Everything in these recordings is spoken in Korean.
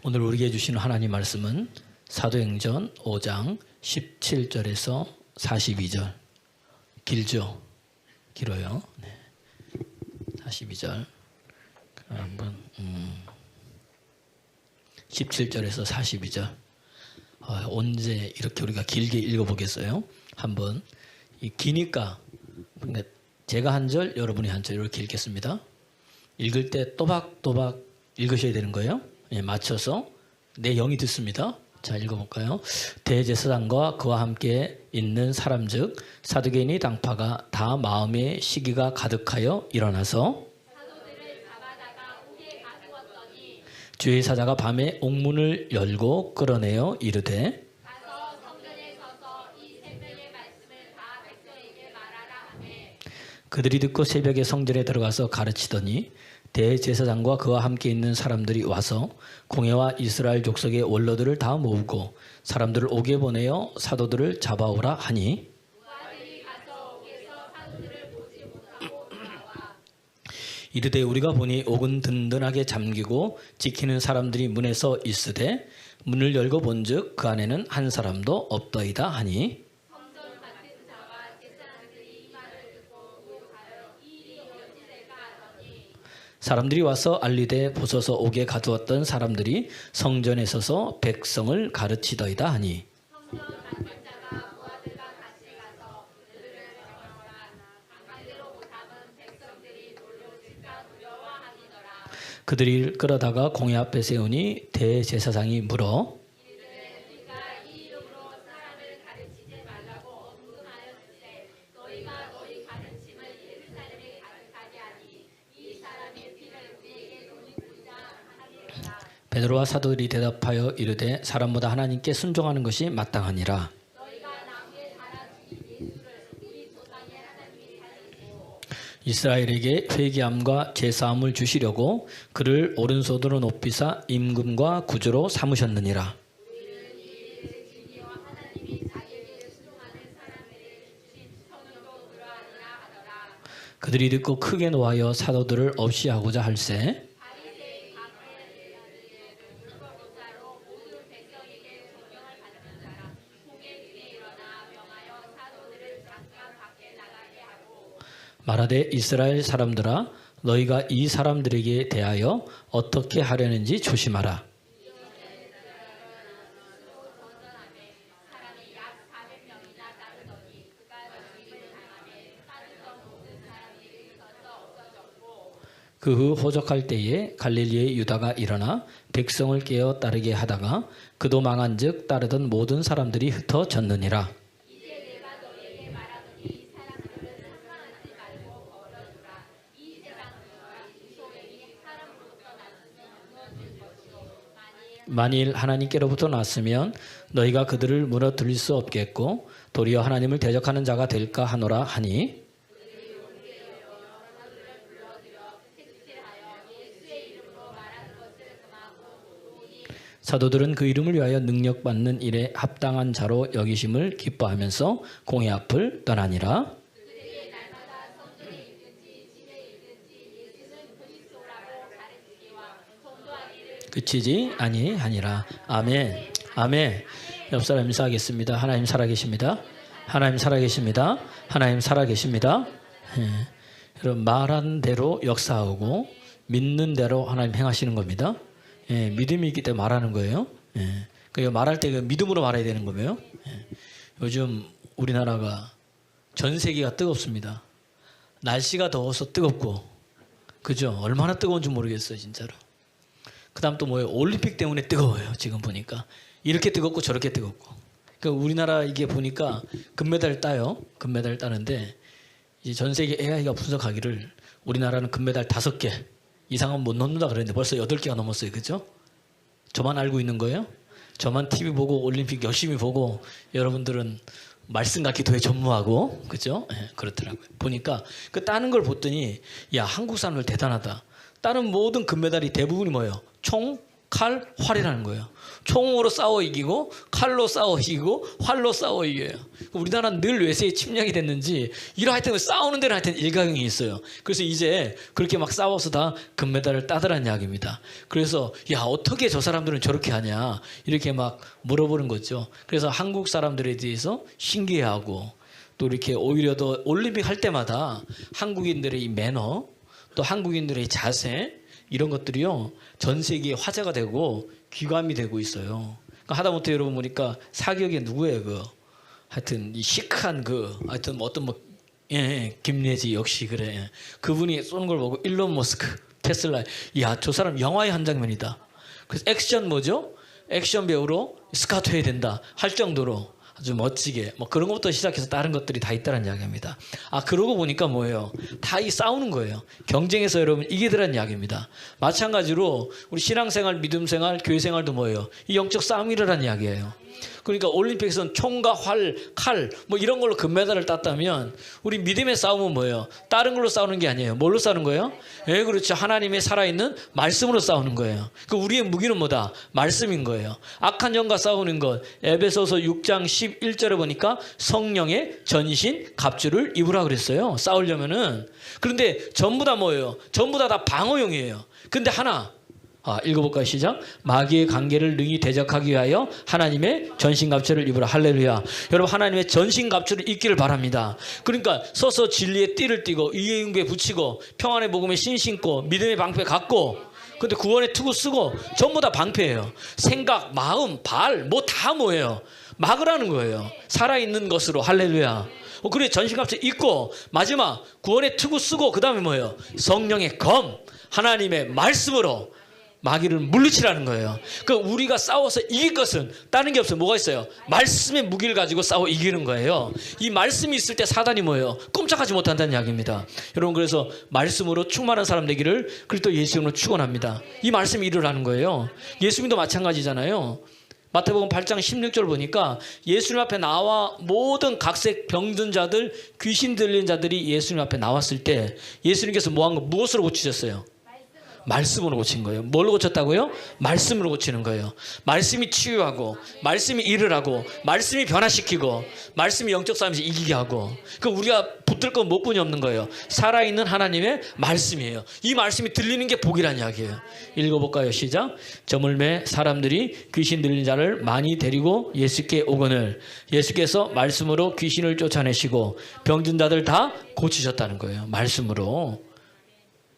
오늘 우리에게 주시는 하나님 말씀은 사도행전 5장 17절에서 42절. 길죠? 길어요. 네. 42절. 한번 17절에서 42절. 언제 이렇게 우리가 길게 읽어보겠어요? 한번 기니까 그러니까 제가 한 절, 여러분이 한 절 이렇게 읽겠습니다. 읽을 때 또박또박 읽으셔야 되는 거예요. 예, 맞춰서 내 영이 듣습니다. 자, 읽어볼까요? 대제사장과 그와 함께 있는 사람즉 사두개인의 당파가 다 마음의 시기가 가득하여 일어나서 사도들을 잡아다가 옥에 가두었더니 주의 사자가 밤에 옥문을 열고 끌어내어 이르되 가서 성전에 서서 이 생명의 말씀을 다 백성에게 말하라 하매 그들이 듣고 새벽에 성전에 들어가서 가르치더니 대제사장과 그와 함께 있는 사람들이 와서 공회와 이스라엘 족속의 원로들을 다 모으고 사람들을 옥에 보내어 사도들을 잡아오라 하니 부하들이 가서 옥에서 사도들을 보지 못하고 돌아와 이르되 우리가 보니 옥은 든든하게 잠기고 지키는 사람들이 문에 서 있으되 문을 열고 본즉 그 안에는 한 사람도 없더이다 하니 성전 같은 자와 제사장들이 이 말을 듣고 의혹하여 이 일이 어찌될까 하더니 사람들이 와서 알리되 보소서 옥에 가두었던 사람들이 성전에 서서 백성을 가르치더이다 하니 성전 같은 자가 부하들과 같이 가서 그들을 잡아오라 강제로 못하면 백성들이 놀려 질까 두려워하니더라. 그들이 끌어다가 공회 앞에 세우니 대제사장이 물어 이르되 우리가 이 이름으로 사람을 가르치지 말라고 엄금하였으되 너희가 너희 가르침을 예루살렘에 가득하게 하니 이 사람의 피를 우리에게 돌리고자 하리로다. 베드로와 사도들이 대답하여 이르되 사람보다 하나님께 순종하는 것이 마땅하니라. 너희가 나무에 달아 죽인 예수를 우리 조상의 하나님이 살리시고 이스라엘에게 회개함과 제사함을 주시려고 그를 오른손으로 높이사 임금과 구주로 삼으셨느니라. 우리는 이 일을 진리와 하나님이 자기에게 순종하는 사람에게 주신 성령도 그러하니라 하더라. 그들이 듣고 크게 노하여 사도들을 없이 하고자 할세 바리새인 가브리엘에게 율법교사로 모든 백성에게 존경을 받는 자라 공회 중에 일어나 명하여 사도들을 잠깐 밖에 나가게 하고 말하되 이스라엘 사람들아 너희가 이 사람들에게 대하여 어떻게 하려는지 조심하라. 사람이 약 400명이나 따르더니 그가 죽임을 당하매 따르던 모든 사람이 일서서 없어졌고 그 후 호적할 때에 갈릴리의 유다가 일어나 백성을 깨어 따르게 하다가 그도 망한즉 따르던 모든 사람들이 흩어졌느니라. 이제 내가 너희에게 말하노니 이 사람들을 상관하지 말고 버려두라. 이 세상과 이 소행이 사람으로부터 났으면 무너질 것이요 만일 하나님께로부터 났으면 너희가 그들을 무너뜨릴 수 없겠고 도리어 하나님을 대적하는 자가 될까 하노라 하니 사도들은 그 이름을 위하여 능력받는 일에 합당한 자로 여기심을 기뻐하면서 공회 앞을 떠나니라. 그들이 날마다 성전에 있든지 집에 있든지 예수는 그리스도라고 가르치기와 전도하기를 그치지 아니하니라. 아멘. 아멘. 옆 사람 인사하겠습니다. 하나님 살아계십니다. 하나님 살아계십니다. 하나님 살아계십니다. 예. 여러분 말한 대로 역사하고 믿는 대로 하나님 행하시는 겁니다. 예. 믿음이 있기 때문에 말하는 거예요. 예. 그 말할 때 그 믿음으로 말해야 되는 거예요. 예. 요즘 우리나라가 전 세계가 뜨겁습니다. 날씨가 더워서 뜨겁고, 그죠? 얼마나 뜨거운지 모르겠어요, 진짜로. 그다음 또 뭐예요? 올림픽 때문에 뜨거워요. 지금 보니까 이렇게 뜨겁고 저렇게 뜨겁고. 그러니까 우리나라 이게 보니까 금메달 따요. 금메달 따는데 이제 전 세계 AI가 분석하기를 우리나라는 금메달 5개 이상은 못 넣는다 그랬는데 벌써 8개가 넘었어요. 그죠? 저만 알고 있는 거예요? 저만 TV 보고 올림픽 열심히 보고 여러분들은 말씀 갖기 도에 전무하고 그죠? 네, 그렇더라고요. 보니까 그 따는 걸 봤더니 야 한국 사람들 대단하다. 다른 모든 금메달이 대부분이 뭐예요? 총 칼, 활이라는 거예요. 총으로 싸워 이기고 칼로 싸워 이기고 활로 싸워 이겨요. 우리나라는 늘 외세에 침략이 됐는지 하여튼 싸우는 데는 하여튼 일가견이 있어요. 그래서 이제 그렇게 막 싸워서 다 금메달을 따더란 이야기입니다. 그래서 야 어떻게 저 사람들은 저렇게 하냐 이렇게 막 물어보는 거죠. 그래서 한국 사람들에 대해서 신기해하고 또 이렇게 오히려 더 올림픽 할 때마다 한국인들의 이 매너 또 한국인들의 자세 이런 것들이요 전 세계에 화제가 되고 귀감이 되고 있어요. 그러니까 하다못해 여러분 보니까 사격이 누구예요? 그 하여튼 이 시크한 하여튼 어떤 김래지 역시 그래. 그분이 쏘는 걸 보고 일론 머스크, 테슬라, 야 저 사람 영화의 한 장면이다. 그래서 액션 뭐죠? 액션 배우로 스카우트 해야 된다 할 정도로 아주 멋지게 뭐 그런 것부터 시작해서 다른 것들이 다 있다는 이야기입니다. 그러고 보니까 뭐예요? 다 이 싸우는 거예요. 경쟁에서 여러분 이기더란 이야기입니다. 마찬가지로 우리 신앙생활, 믿음생활, 교회생활도 뭐예요? 이 영적 싸움이라는 이야기예요. 그러니까 올림픽에서는 총과 활, 칼 뭐 이런 걸로 금메달을 땄다면 우리 믿음의 싸움은 뭐예요? 다른 걸로 싸우는 게 아니에요. 뭘로 싸우는 거예요? 예, 그렇죠. 하나님의 살아있는 말씀으로 싸우는 거예요. 그 우리의 무기는 뭐다? 말씀인 거예요. 악한 영과 싸우는 것. 에베소서 6장 11절에 보니까 성령의 전신 갑주를 입으라 그랬어요. 싸우려면은. 그런데 전부 다 뭐예요? 전부 다 방어용이에요. 근데 하나 읽어볼까요? 시작. 마귀의 관계를 능히 대적하기 위하여 하나님의 전신갑주를 입으라. 할렐루야. 여러분 하나님의 전신갑주를 입기를 바랍니다. 그러니까 서서 진리의 띠를 띠고 의의 윤궤 붙이고 평안의 복음에 신 신고 믿음의 방패 갖고 근데 구원의 투구 쓰고 전부 다 방패예요. 생각, 마음, 발 뭐 다 뭐예요? 막으라는 거예요. 살아있는 것으로. 할렐루야. 그래 전신갑주 입고 마지막 구원의 투구 쓰고 그 다음에 뭐예요? 성령의 검 하나님의 말씀으로 마귀를 물리치라는 거예요. 그 우리가 싸워서 이길 것은 다른 게 없어요. 뭐가 있어요? 말씀의 무기를 가지고 싸워 이기는 거예요. 이 말씀이 있을 때 사단이 뭐예요? 꼼짝하지 못한다는 이야기입니다. 여러분 그래서 말씀으로 충만한 사람 되기를 그리스도 예수 이름으로 축원합니다. 이 말씀이 이루라는 거예요. 예수님도 마찬가지잖아요. 마태복음 8장 16절 보니까 예수님 앞에 나와 모든 각색 병든 자들 귀신 들린 자들이 예수님 앞에 나왔을 때 예수님께서 무엇으로 고치셨어요? 말씀으로 고친 거예요. 뭘로 고쳤다고요? 말씀으로 고치는 거예요. 말씀이 치유하고 말씀이 일을 하고 말씀이 변화시키고 말씀이 영적 싸움에서 이기게 하고 그 우리가 붙들 건 못 뿐이 없는 거예요. 살아있는 하나님의 말씀이에요. 이 말씀이 들리는 게 복이라는 이야기예요. 읽어볼까요? 시작. 저물매 사람들이 귀신 들린 자를 많이 데리고 예수께 오거늘 예수께서 말씀으로 귀신을 쫓아내시고 병든 자들 다 고치셨다는 거예요. 말씀으로.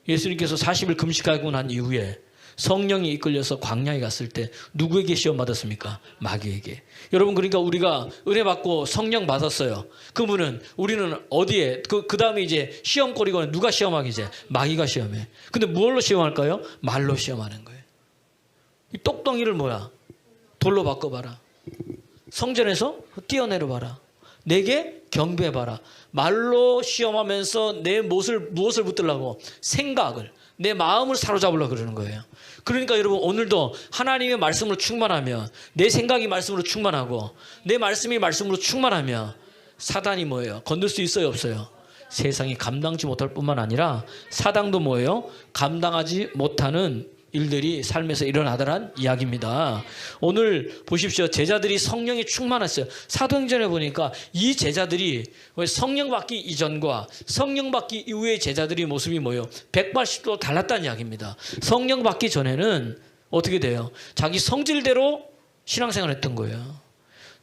예수님께서 40일 금식하고 난 이후에 성령이 이끌려서 광야에 갔을 때 누구에게 시험 받았습니까? 마귀에게. 여러분 그러니까 우리가 은혜 받고 성령 받았어요. 그러면은 우리는 어디에 그 다음에 이제 시험거리고는 누가 시험하기 이제 마귀가 시험해. 근데 무엇로 시험할까요? 말로 시험하는 거예요. 이 똑덩이를 돌로 바꿔봐라. 성전에서 뛰어내려봐라. 내게 경배해봐라. 말로 시험하면서 내 무엇을 붙들라고? 생각을, 내 마음을 사로잡으려고 그러는 거예요. 그러니까 여러분 오늘도 하나님의 말씀으로 충만하면 내 생각이 말씀으로 충만하고 내 말씀이 말씀으로 충만하면 사단이 뭐예요? 건들 수 있어요? 없어요? 세상이 감당치 못할 뿐만 아니라 사단도 뭐예요? 감당하지 못하는 일들이 삶에서 일어나더란 이야기입니다. 오늘 보십시오. 제자들이 성령이 충만했어요. 사도행전에 보니까 이 제자들이 성령 받기 이전과 성령 받기 이후의 제자들의 모습이 뭐예요? 180도 달랐다는 이야기입니다. 성령 받기 전에는 어떻게 돼요? 자기 성질대로 신앙생활을 했던 거예요.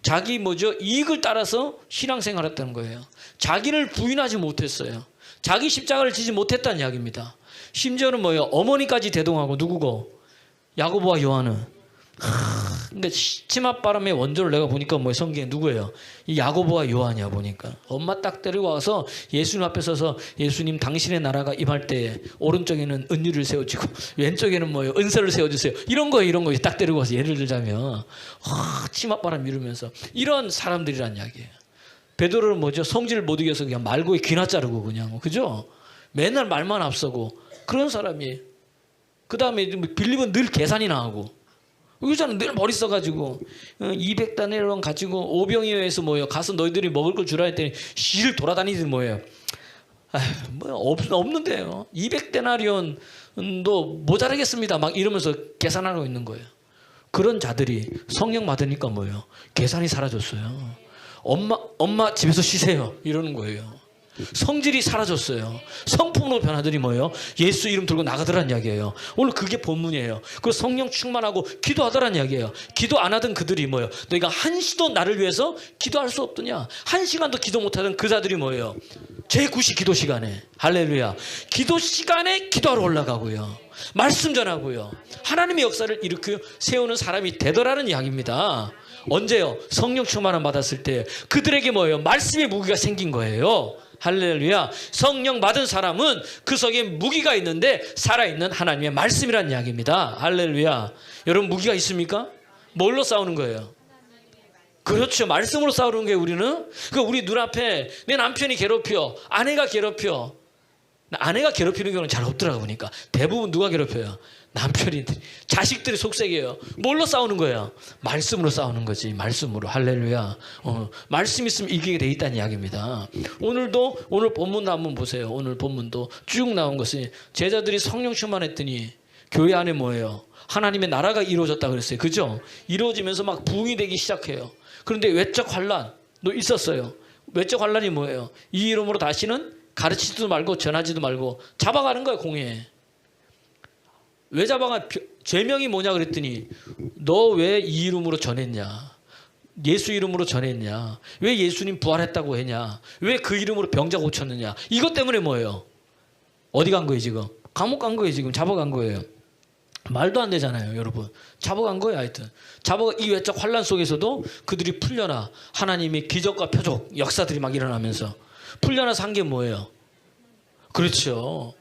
자기 이익을 따라서 신앙생활을 했던 거예요. 자기를 부인하지 못했어요. 자기 십자가를 지지 못했다는 이야기입니다. 심지어는 어머니까지 대동하고 누구고? 야고보와 요한은. 근데 치맛바람의 원조를 내가 보니까 성경에 누구예요? 이 야고보와 요한이야 보니까. 엄마 딱 데리고 와서 예수님 앞에 서서 예수님 당신의 나라가 임할 때에 오른쪽에는 은유를 세워주고 왼쪽에는 은설을 세워주세요. 이런 거예요. 딱 데리고 와서 예를 들자면 치맛바람 이루면서 이런 사람들이란 이야기예요. 베드로는 성질을 못 이겨서 그냥 말고에 귀나 자르고 그냥 그죠? 맨날 말만 앞서고 그런 사람이에요. 그 다음에 빌립은 늘 계산이 나하고 의자는 늘 머리 써가지고 200다네론 가지고 오병이어에서 가서 너희들이 먹을 걸 주라 했더니 시를 돌아다니든 없는데요. 200데나리온 모자라겠습니다. 막 이러면서 계산하고 있는 거예요. 그런 자들이 성령 받으니까 뭐예요? 계산이 사라졌어요. 엄마 집에서 쉬세요. 이러는 거예요. 성질이 사라졌어요. 성품으로 변화들이 뭐예요? 예수 이름 들고 나가더란 이야기예요. 오늘 그게 본문이에요. 그리고 성령 충만하고 기도하더란 이야기예요. 기도 안 하던 그들이 뭐예요? 너희가 한시도 나를 위해서 기도할 수 없더냐? 한 시간도 기도 못하던 그 자들이 뭐예요? 제9시 기도 시간에, 할렐루야, 기도 시간에 기도하러 올라가고요, 말씀 전하고요, 하나님의 역사를 일으켜 세우는 사람이 되더라는 이야기입니다. 언제요? 성령 충만함 받았을 때 그들에게 뭐예요? 말씀의 무기가 생긴 거예요. 할렐루야. 성령 받은 사람은 그 속에 무기가 있는데 살아있는 하나님의 말씀이라는 이야기입니다. 할렐루야. 여러분 무기가 있습니까? 뭘로 싸우는 거예요? 그렇죠. 말씀으로 싸우는 게 우리는. 우리 눈앞에 내 남편이 괴롭혀, 아내가 괴롭혀. 아내가 괴롭히는 경우는 잘 없더라고 보니까. 대부분 누가 괴롭혀요? 남편이, 자식들이 속색이에요. 뭘로 싸우는 거예요? 말씀으로 싸우는 거지. 말씀으로. 할렐루야. 말씀 있으면 이기게 돼 있다는 이야기입니다. 오늘 본문도 한번 보세요. 오늘 본문도 쭉 나온 것이 제자들이 성령 충만했더니 교회 안에 뭐예요? 하나님의 나라가 이루어졌다 그랬어요. 그죠? 이루어지면서 막 부흥이 되기 시작해요. 그런데 외적 환란도 있었어요. 외적 환란이 뭐예요? 이 이름으로 다시는 가르치지도 말고 전하지도 말고 잡아가는 거예요. 공회에. 왜 잡아가? 죄명이 뭐냐 그랬더니 너 왜 이 이름으로 전했냐? 예수 이름으로 전했냐? 왜 예수님 부활했다고 했냐? 왜 그 이름으로 병자 고쳤느냐? 이것 때문에 뭐예요? 어디 간 거예요 지금? 감옥 간 거예요 지금. 잡아간 거예요. 말도 안 되잖아요 여러분. 잡아간 거예요. 하여튼 이 외적 환란 속에서도 그들이 풀려나 하나님의 기적과 표적 역사들이 막 일어나면서 풀려나서 한 게 뭐예요? 그렇죠.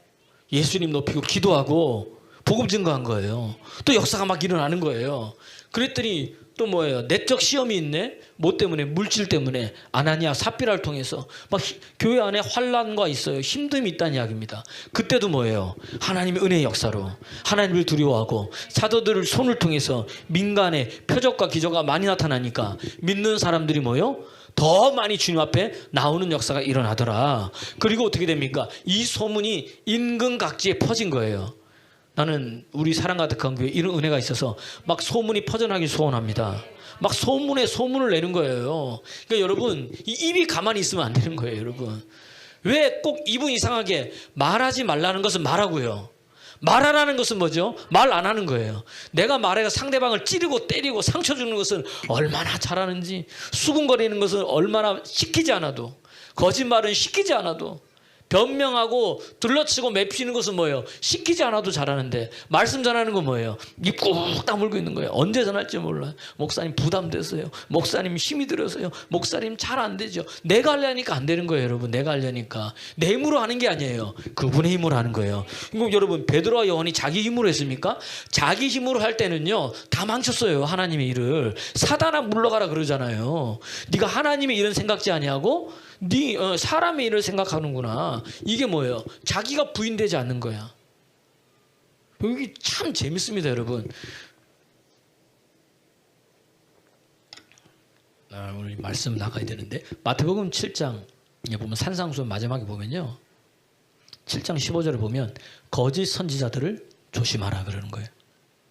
예수님 높이고 기도하고 복음 증거한 거예요. 또 역사가 막 일어나는 거예요. 그랬더니 또 뭐예요? 내적 시험이 있네. 뭐 때문에? 물질 때문에. 아나니아 삽비라를 통해서 막 교회 안에 환란과 있어요. 힘듦이 있다는 이야기입니다. 그때도 뭐예요? 하나님의 은혜의 역사로 하나님을 두려워하고 사도들을 손을 통해서 민간의 표적과 기적가 많이 나타나니까 믿는 사람들이 뭐예요? 더 많이 주님 앞에 나오는 역사가 일어나더라. 그리고 어떻게 됩니까? 이 소문이 인근 각지에 퍼진 거예요. 나는 우리 사랑 가득한 교회 이런 은혜가 있어서 막 소문이 퍼져나길 소원합니다. 막 소문을 내는 거예요. 그러니까 여러분 이 입이 가만히 있으면 안 되는 거예요. 여러분 왜 꼭 입은 이상하게 말하지 말라는 것은 말하고요, 말하라는 것은 뭐죠? 말 안 하는 거예요. 내가 말해서 상대방을 찌르고 때리고 상처 주는 것은 얼마나 잘하는지, 수군거리는 것은 얼마나 시키지 않아도, 거짓말은 시키지 않아도, 변명하고 둘러치고 맵히는 것은 뭐예요? 시키지 않아도 잘하는데 말씀 전하는 건 뭐예요? 입 꾹 다물고 있는 거예요. 언제 전할지 몰라요. 목사님 부담돼서요. 목사님 힘이 들어서요. 목사님 잘 안 되죠. 내가 하려니까 안 되는 거예요. 여러분 내가 하려니까. 내 힘으로 하는 게 아니에요. 그분의 힘으로 하는 거예요. 그럼 여러분 베드로와 요한이 자기 힘으로 했습니까? 자기 힘으로 할 때는요 다 망쳤어요. 하나님의 일을. 사단아 물러가라 그러잖아요. 네가 하나님의 일은 생각지 아니하고 사람의 일을 생각하는구나. 이게 뭐예요? 자기가 부인되지 않는 거야. 여기 참 재밌습니다 여러분. 오늘 말씀 나가야 되는데 마태복음 7장에 보면 산상수훈 마지막에 보면요 7장 15절을 보면 거짓 선지자들을 조심하라 그러는 거예요.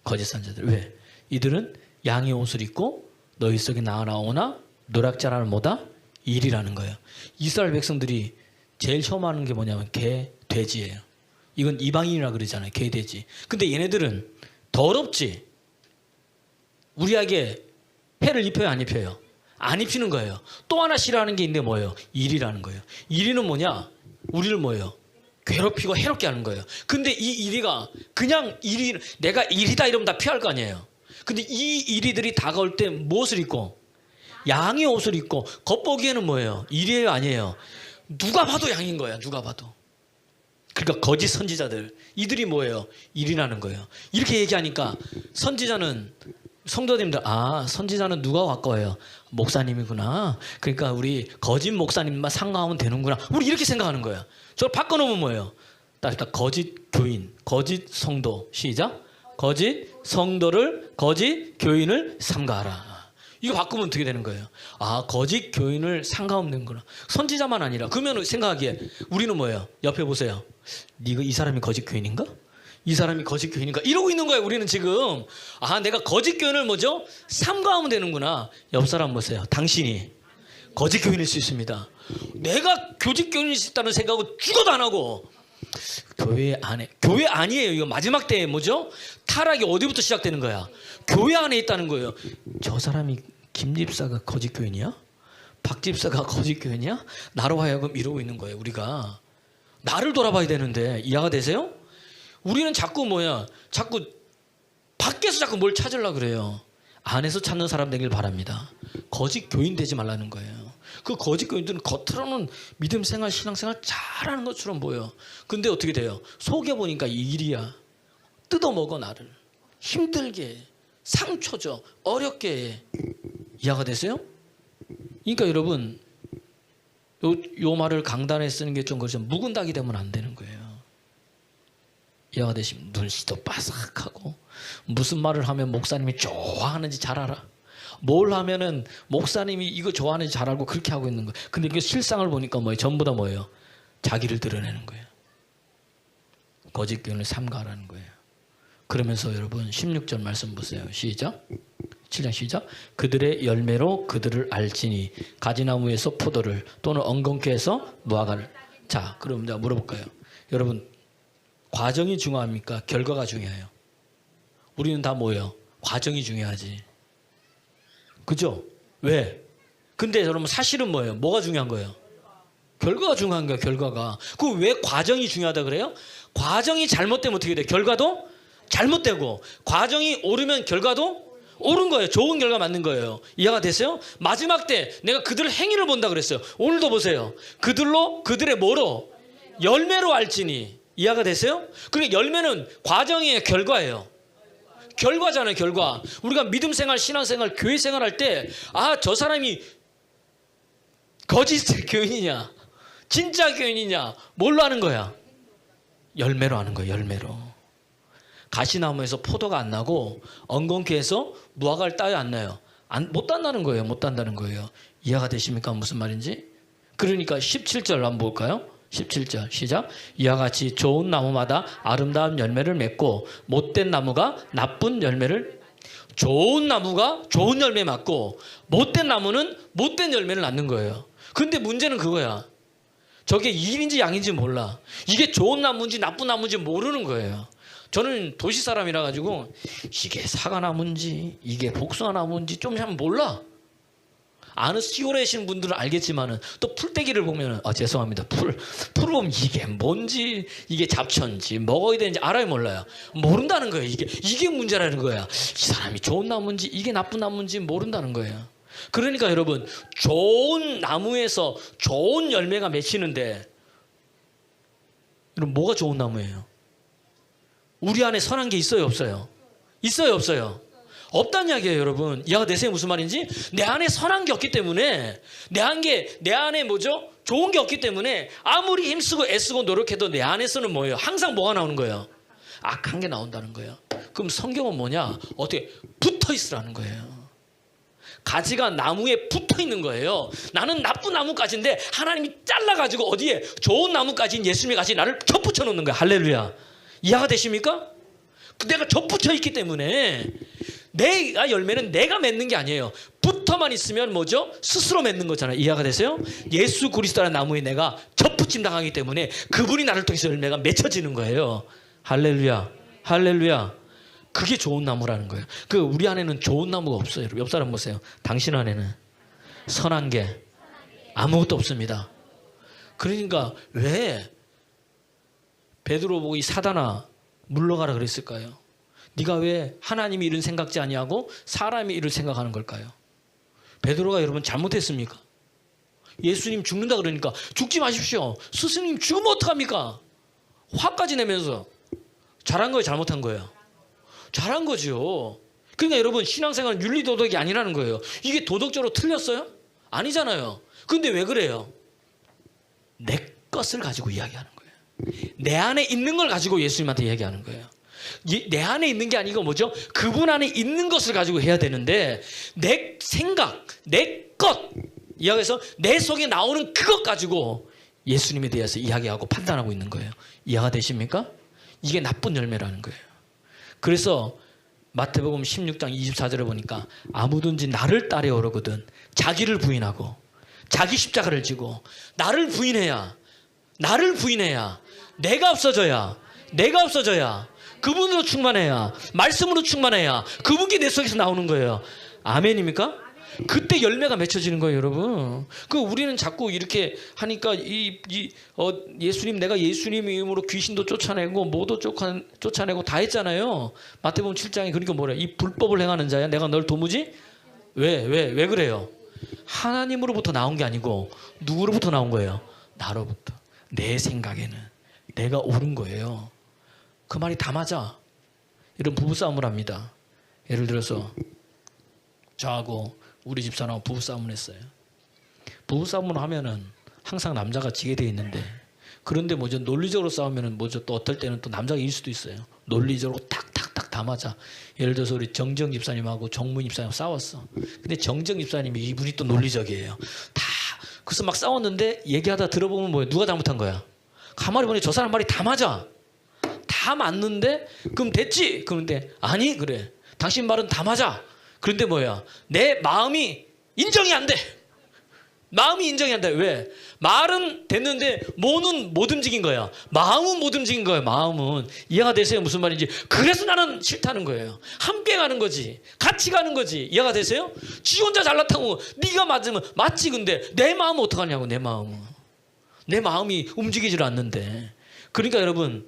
거짓 선지자들. 왜? 이들은 양의 옷을 입고 너희 속에 나오나 노략자라는 뭐다? 일이라는 거예요. 이스라엘 백성들이 제일 처음 하는 게 뭐냐면 개, 돼지예요. 이건 이방인이라 그러잖아요. 개, 돼지. 근데 얘네들은 더럽지. 우리에게 해를 입혀요, 안 입혀요? 안 입히는 거예요. 또 하나 싫어하는 게 있는데 뭐예요? 일이라는 거예요. 일이는 뭐냐? 우리를 뭐예요? 괴롭히고 해롭게 하는 거예요. 근데 이 일이가 그냥 내가 일이다 이러면 다 피할 거 아니에요. 근데 이 일이들이 다가올 때 무엇을 입고? 양의 옷을 입고. 겉보기에는 뭐예요? 일이에요, 아니에요? 누가 봐도 양인 거야. 누가 봐도. 그러니까 거짓 선지자들 이들이 뭐예요? 일이라는 거예요. 이렇게 얘기하니까 선지자는 성도님들 선지자는 누가 가까워요? 목사님이구나. 그러니까 우리 거짓 목사님만 상가하면 되는구나. 우리 이렇게 생각하는 거예요. 저걸 바꿔놓으면 뭐예요? 딱 거짓 교인, 거짓 성도. 시작. 거짓 성도를 거짓 교인을 삼가하라. 이거 바꾸면 어떻게 되는 거예요? 거짓 교인을 상가하면 되는구나. 선지자만 아니라. 그러면 생각하기에 우리는 뭐예요? 옆에 보세요. 이 사람이 거짓 교인인가? 이 사람이 거짓 교인인가 이러고 있는 거예요. 우리는 지금 내가 거짓 교인을 뭐죠? 삼가하면 되는구나. 옆 사람 보세요. 당신이 거짓 교인일 수 있습니다. 내가 거짓 교인일 수 있다는 생각은 죽어도 안 하고 교회 안에, 교회 아니에요. 이거 마지막 때에 뭐죠? 타락이 어디부터 시작되는 거야? 교회 안에 있다는 거예요. 저 사람이 김 집사가 거짓 교인이야? 박 집사가 거짓 교인이야? 나로 하여금 이러고 있는 거예요. 우리가 나를 돌아봐야 되는데 이해가 되세요? 우리는 자꾸 자꾸 밖에서 자꾸 뭘 찾으려고 그래요. 안에서 찾는 사람 되길 바랍니다. 거짓 교인 되지 말라는 거예요. 그 거짓 교인들은 겉으로는 믿음 생활, 신앙 생활 잘하는 것처럼 보여. 근데 어떻게 돼요? 속에 보니까 이 일이야. 뜯어먹어 나를. 힘들게 해. 상처 줘. 어렵게 해. 이해가 되세요? 그러니까 여러분 요 말을 강단에 쓰는 게 좀 그렇죠. 묵은 닭이 되면 안 되는 거예요. 이해가 되시면 눈시도 바삭하고 무슨 말을 하면 목사님이 좋아하는지 잘 알아. 뭘 하면은 목사님이 이거 좋아하는지 잘 알고 그렇게 하고 있는 거예요. 근데 이게 실상을 보니까 전부 다 뭐예요? 자기를 드러내는 거예요. 거짓 교인을 삼가라는 거예요. 그러면서 여러분 16절 말씀 보세요. 시작. 7장 시작. 그들의 열매로 그들을 알지니 가지나무에서 포도를 또는 엉겅퀴에서 무화과를. 자, 그럼 내가 물어볼까요? 여러분 과정이 중요합니까? 결과가 중요해요. 우리는 다 뭐예요? 과정이 중요하지. 그죠? 왜? 근데 여러분 사실은 뭐예요? 뭐가 중요한 거예요? 결과가 중요한 거예요. 결과가. 그 왜 과정이 중요하다 그래요? 과정이 잘못되면 어떻게 돼요? 결과도 잘못되고 과정이 옳으면 결과도 옳은 거예요. 좋은 결과 맞는 거예요. 이해가 됐어요? 마지막 때 내가 그들의 행위를 본다 그랬어요. 오늘도 보세요. 그들의 뭐로? 열매로 알지니. 이해가 되세요? 그러니까 열매는 과정의 결과예요. 결과잖아요. 결과. 우리가 믿음 생활, 신앙 생활, 교회 생활 할 때 저 사람이 거짓 교인이냐 진짜 교인이냐 뭘로 하는 거야? 열매로 하는 거예요. 열매로. 가시나무에서 포도가 안 나고 엉겅퀴에서 무화과를 따야 안 나요. 못 딴다는 거예요. 못 딴다는 거예요. 이해가 되십니까? 무슨 말인지? 그러니까 17절 한번 볼까요? 17절 시작. 이와 같이 좋은 나무마다 아름다운 열매를 맺고 못된 나무가 나쁜 열매를. 좋은 나무가 좋은 열매 맺고 못된 나무는 못된 열매를 낳는 거예요. 근데 문제는 그거야. 저게 일인지 양인지 몰라. 이게 좋은 나무인지 나쁜 나무인지 모르는 거예요. 저는 도시 사람이라 가지고 이게 사과나무인지 이게 복숭아나무인지 좀 잘 몰라. 아는 시골에 계신 분들은 알겠지만은 또 풀떼기를 보면 죄송합니다. 풀을 보면 이게 뭔지 이게 잡초인지 먹어야 되는지 알아요 몰라요? 모른다는 거예요. 이게 문제라는 거야. 이 사람이 좋은 나무인지 이게 나쁜 나무인지 모른다는 거예요. 그러니까 여러분 좋은 나무에서 좋은 열매가 맺히는데 여러분 뭐가 좋은 나무예요? 우리 안에 선한 게 있어요 없어요? 있어요 없어요? 없다는 이야기예요, 여러분. 이해가 되세요? 무슨 말인지? 내 안에 선한 게 없기 때문에, 내 안에 뭐죠? 좋은 게 없기 때문에, 아무리 힘쓰고 애쓰고 노력해도 내 안에서는 뭐예요? 항상 뭐가 나오는 거예요? 악한 게 나온다는 거예요. 그럼 성경은 뭐냐? 어떻게? 붙어 있으라는 거예요. 가지가 나무에 붙어 있는 거예요. 나는 나쁜 나무까지인데, 하나님이 잘라가지고 어디에? 좋은 나무까지인 예수님이 같이 나를 접붙여 놓는 거예요. 할렐루야. 이해가 되십니까? 내가 접붙여 있기 때문에, 내가 열매는 내가 맺는 게 아니에요. 붙어만 있으면 뭐죠? 스스로 맺는 거잖아요. 이해가 되세요? 예수 그리스도라는 나무에 내가 접붙임 당하기 때문에 그분이 나를 통해서 열매가 맺혀지는 거예요. 할렐루야. 할렐루야. 그게 좋은 나무라는 거예요. 우리 안에는 좋은 나무가 없어요. 옆 사람 보세요. 당신 안에는 선한 게 아무것도 없습니다. 그러니까 왜 베드로 보고 이 사단아 물러가라 그랬을까요? 네가 왜 하나님이 이런 생각지 아니하고 사람이 이를 생각하는 걸까요? 베드로가 여러분 잘못했습니까? 예수님 죽는다 그러니까 죽지 마십시오. 스승님 죽으면 어떡합니까? 화까지 내면서 잘한 거예요? 잘못한 거예요? 잘한 거죠. 그러니까 여러분 신앙생활은 윤리도덕이 아니라는 거예요. 이게 도덕적으로 틀렸어요? 아니잖아요. 근데 왜 그래요? 내 것을 가지고 이야기하는 거예요. 내 안에 있는 걸 가지고 예수님한테 이야기하는 거예요. 내 안에 있는 게 아니고 뭐죠? 그분 안에 있는 것을 가지고 해야 되는데 내 생각, 내 것 이야기해서 내 속에 나오는 그것 가지고 예수님에 대해서 이야기하고 판단하고 있는 거예요. 이해가 되십니까? 이게 나쁜 열매라는 거예요. 그래서 마태복음 16장 24절에 보니까 아무든지 나를 따라오려거든 자기를 부인하고 자기 십자가를 지고 나를 부인해야 내가 없어져야 그분으로 충만해야 말씀으로 충만해야 그분께 내 속에서 나오는 거예요. 아멘입니까? 그때 열매가 맺혀지는 거예요, 여러분. 우리는 자꾸 이렇게 하니까 예수님, 내가 예수님 이름으로 귀신도 쫓아내고 뭐도 쫓아내고 다 했잖아요. 마태복음 7장에 그러니까 뭐래? 이 불법을 행하는 자야, 내가 널 도무지? 왜 그래요? 하나님으로부터 나온 게 아니고 누구로부터 나온 거예요? 나로부터. 내 생각에는 내가 옳은 거예요. 그 말이 다 맞아. 이런 부부싸움을 합니다. 예를 들어서 저하고 우리 집사람하고 부부싸움을 했어요. 부부싸움을 하면은 항상 남자가 지게 돼 있는데, 그런데 뭐죠? 논리적으로 싸우면은 뭐죠? 또 어떨 때는 또 남자가 이길 수도 있어요. 논리적으로 탁탁탁 다 맞아. 예를 들어서 우리 정정 집사님하고 정문 집사님하고 싸웠어. 근데 정정 집사님이 이분이 또 논리적이에요. 그래서 막 싸웠는데 얘기하다 들어보면 뭐예요? 누가 잘못한 거야? 가만히 보니 저 사람 말이 다 맞아. 다 맞는데 그럼 됐지? 그런데 아니 그래. 당신 말은 다 맞아. 그런데 뭐야? 내 마음이 인정이 안 돼. 마음이 인정이 안 돼. 왜? 말은 됐는데 몸은 못 움직인 거야. 마음은 못 움직인 거야. 마음은. 이해가 되세요? 무슨 말인지. 그래서 나는 싫다는 거예요. 함께 가는 거지. 같이 가는 거지. 이해가 되세요? 지 혼자 잘났다고 네가 맞으면 맞지. 근데 내 마음은 어떡하냐고. 내 마음이 움직이질 않는데. 그러니까 여러분,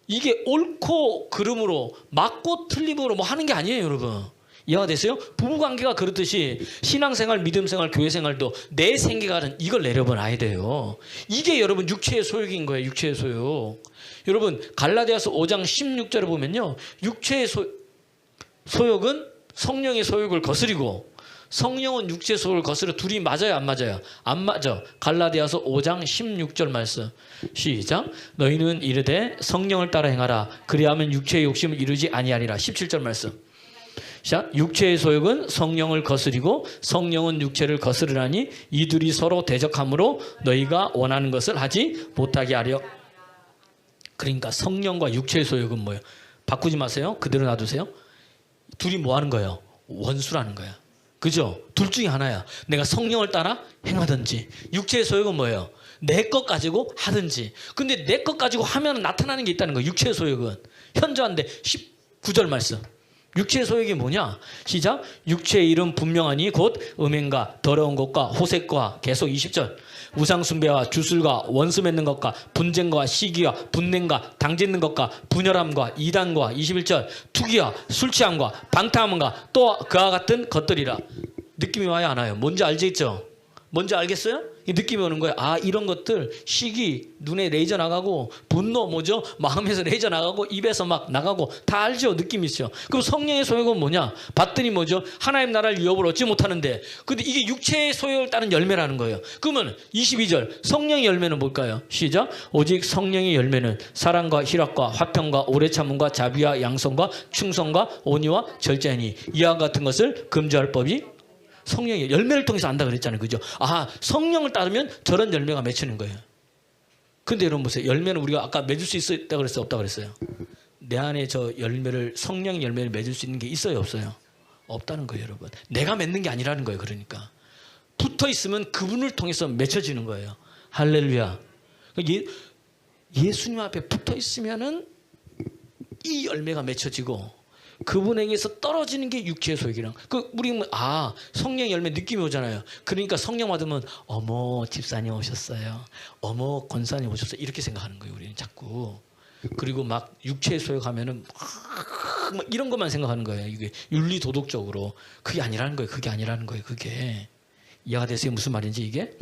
이게 옳고 그름으로 맞고 틀림으로 뭐 하는 게 아니에요, 여러분. 이해가 되세요? 부부관계가 그렇듯이 신앙생활, 믿음생활, 교회생활도 내 생각은 이걸 내려봐야 돼요. 이게 여러분 육체의 소욕인 거예요. 육체의 소욕. 여러분 갈라디아서 5장 16절에 보면요, 육체의 소욕은 성령의 소욕을 거스리고 성령은 육체의 소욕을 거스려. 둘이 맞아요, 안 맞아요? 안 맞아. 갈라디아서 5장 16절 말씀 시작. 너희는 이르되 성령을 따라 행하라. 그리하면 육체의 욕심을 이루지 아니하리라. 17절 말씀. 자, 육체의 소욕은 성령을 거스리고 성령은 육체를 거스르라니 이들이 서로 대적함으로 너희가 원하는 것을 하지 못하게 하려. 그러니까 성령과 육체의 소욕은 뭐예요? 바꾸지 마세요. 그대로 놔두세요. 둘이 뭐 하는 거예요? 원수라는 거야. 그죠? 둘 중에 하나야. 내가 성령을 따라 행하든지. 육체의 소욕은 뭐예요? 내 것 가지고 하든지. 근데 내 것 가지고 하면 나타나는 게 있다는 거예요. 육체의 소욕은. 현저한데 19절 말씀. 육체의 소욕이 뭐냐? 시작. 육체의 이름 분명하니 곧 음행과 더러운 것과 호색과, 계속 20절. 우상숭배와 주술과 원수 맺는 것과 분쟁과 시기와 분냉과 당짓는 것과 분열함과 이단과, 21절. 투기와 술취함과 방탕함과 또 그와 같은 것들이라. 느낌이 와요, 안 와요? 뭔지 알겠죠? 뭔지 알겠어요? 이 느낌이 오는 거예요. 아, 이런 것들, 시기, 눈에 레이저 나가고, 분노 뭐죠? 마음에서 레이저 나가고, 입에서 막 나가고, 다 알죠? 느낌이 있죠? 그럼 성령의 소욕은 뭐냐? 봤더니 뭐죠? 하나님 나라를 유업을 얻지 못하는데, 근데 이게 육체의 소욕을 따른 열매라는 거예요. 그러면 22절, 성령의 열매는 뭘까요? 시작. 오직 성령의 열매는 사랑과 희락과 화평과 오래 참음과 자비와 양성과 충성과 온유와 절제니 이와 같은 것을 금지할 법이 성령의 열매를 통해서 안다 그랬잖아요. 그죠? 아, 성령을 따르면 저런 열매가 맺히는 거예요. 근데 여러분 보세요. 열매는 우리가 아까 맺을 수 있다 그랬어요? 없다 그랬어요? 내 안에 저 열매를, 성령의 열매를 맺을 수 있는 게 있어요? 없어요? 없다는 거예요, 여러분. 내가 맺는 게 아니라는 거예요. 그러니까 붙어 있으면 그분을 통해서 맺혀지는 거예요. 할렐루야. 예수님 앞에 붙어 있으면은 이 열매가 맺혀지고, 그분에게서 떨어지는 게 육체의 소욕이랑. 우리 성령 열매 느낌이 오잖아요. 그러니까 성령 받으면 어머 집사님 오셨어요, 어머 권사님 오셨어요, 이렇게 생각하는 거예요. 우리는 자꾸. 그리고 막 육체의 소욕하면은 막 이런 것만 생각하는 거예요. 이게 윤리 도덕적으로. 그게 아니라는 거예요. 그게 이해가 되세요? 무슨 말인지. 이게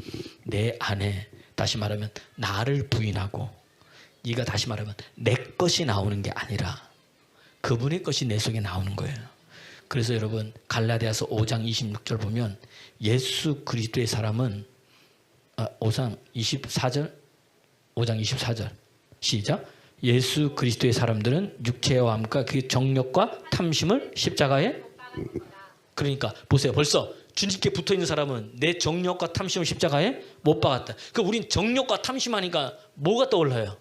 내 안에, 다시 말하면 나를 부인하고, 네가 다시 말하면 내 것이 나오는 게 아니라 그분의 것이 내 속에 나오는 거예요. 그래서 여러분 갈라디아서 5장 26절 보면 예수 그리스도의 사람은 5장 24절 시작. 예수 그리스도의 사람들은 육체와 함과 그 정욕과 탐심을 십자가에. 그러니까 보세요. 벌써 주님께 붙어있는 사람은 내 정욕과 탐심을 십자가에 못 박았다. 우린 정욕과 탐심하니까 뭐가 떠올라요?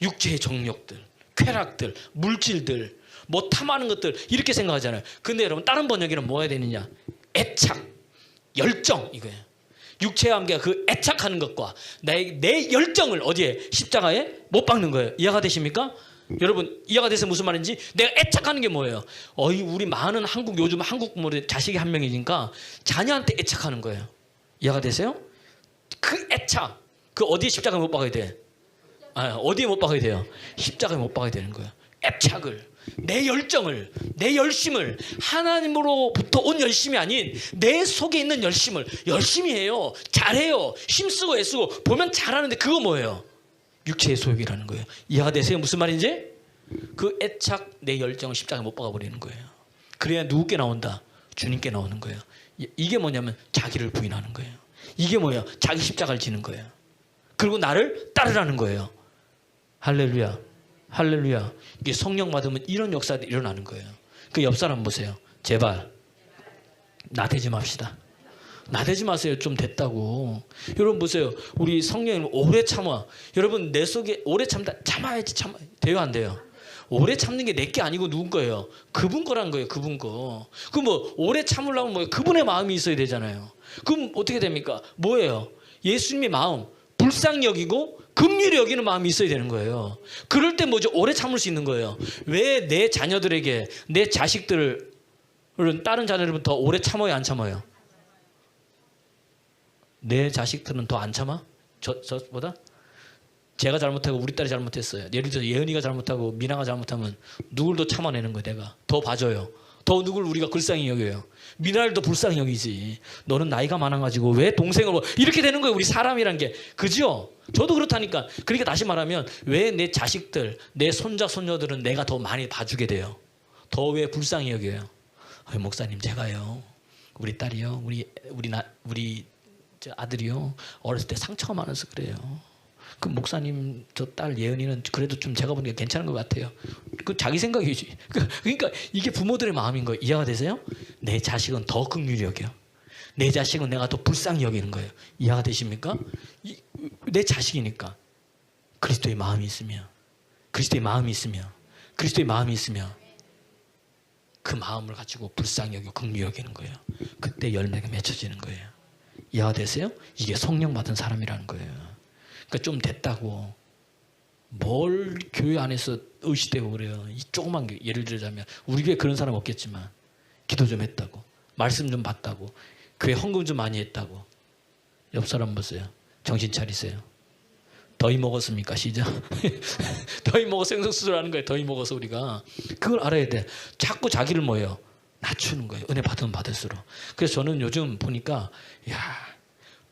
육체의 정욕들, 쾌락들, 물질들, 뭐 탐하는 것들 이렇게 생각하잖아요. 근데 여러분 다른 번역에는 뭐가 되느냐? 애착, 열정 이거예요. 육체의 함께가 그 애착하는 것과 내 열정을 어디에? 십자가에 못 박는 거예요. 이해가 되십니까? 여러분 이해가 돼서 무슨 말인지 내가 애착하는 게 뭐예요? 우리 많은 요즘 한국 부모들 자식이 한 명이니까 자녀한테 애착하는 거예요. 이해가 되세요? 그 애착 그 어디에 십자가에 못 박아야 돼? 어디에 못 박아야 돼요? 십자가에 못 박아야 되는 거예요. 애착을, 내 열정을, 내 열심을 하나님으로부터 온 열심이 아닌 내 속에 있는 열심을 열심히 해요. 잘해요. 힘쓰고 애쓰고 보면 잘하는데 그거 뭐예요? 육체의 소욕이라는 거예요. 이해가 되세요? 무슨 말인지? 그 애착, 내 열정을 십자가에 못 박아버리는 거예요. 그래야 누구께 나온다? 주님께 나오는 거예요. 이게 뭐냐면 자기를 부인하는 거예요. 이게 뭐예요? 자기 십자가를 지는 거예요. 그리고 나를 따르라는 거예요. 할렐루야. 할렐루야. 이게 성령 받으면 이런 역사들이 일어나는 거예요. 그 옆 사람 보세요. 제발 나대지 맙시다. 나대지 마세요. 좀 됐다고. 여러분 보세요. 우리 성령님 오래 참아. 여러분 내 속에 오래 참아야지. 돼요 안 돼요? 오래 참는 게 내 게 아니고 누군 거예요? 그분 거란 거예요. 그분 거. 그럼 뭐 오래 참으려면 뭐 그분의 마음이 있어야 되잖아요. 그럼 어떻게 됩니까? 뭐예요? 예수님의 마음 불쌍히 여기고 긍휼히 여기는 마음이 있어야 되는 거예요. 그럴 때 뭐죠? 오래 참을 수 있는 거예요. 왜 내 자녀들에게 내 자식들은 다른 자녀들은 더 오래 참아요 안 참아요? 내 자식들은 더 안 참아? 저보다? 제가 잘못하고 우리 딸이 잘못했어요. 예를 들어서 예은이가 잘못하고 미나가 잘못하면 누굴 더 참아내는 거예요. 내가 더 봐줘요. 더 누굴 우리가 불쌍히 여겨요. 미나를 더 불쌍히 여기지. 너는 나이가 많아가지고 왜 동생을 이렇게 되는 거예요. 우리 사람이란 게. 그죠? 저도 그렇다니까. 그러니까 다시 말하면 왜 내 자식들 내 손자 손녀들은 내가 더 많이 봐주게 돼요. 더 왜 불쌍히 여겨요. 목사님 제가요 우리 딸이요 우리 저 아들이요 어렸을 때 상처가 많아서 그래요. 그 목사님 저 딸 예은이는 그래도 좀 제가 보니까 괜찮은 것 같아요. 그 자기 생각이지. 그러니까 이게 부모들의 마음인 거예요. 이해가 되세요? 내 자식은 더 긍휼히 여겨. 내 자식은 내가 더 불쌍히 여기는 거예요. 이해가 되십니까? 내 자식이니까 그리스도의 마음이 있으면 그리스도의 마음이 있으면 그 마음을 가지고 불쌍히 여기고 긍휼히 여기는 거예요. 그때 열매가 맺혀지는 거예요. 이해가 되세요? 이게 성령 받은 사람이라는 거예요. 그러니까 좀 됐다고 뭘 교회 안에서 의시되고 그래요. 이 조그만 게 예를 들자면 우리 교회 그런 사람 없겠지만 기도 좀 했다고 말씀 좀 받다고 교회 헌금 좀 많이 했다고 옆 사람 보세요. 정신 차리세요. 더위 먹었습니까? 시작. 더위 먹어서 생선수술하는 거예요. 더위 먹어서 우리가 그걸 알아야 돼. 자꾸 자기를 뭐예요? 낮추는 거예요. 은혜 받으면 받을수록. 그래서 저는 요즘 보니까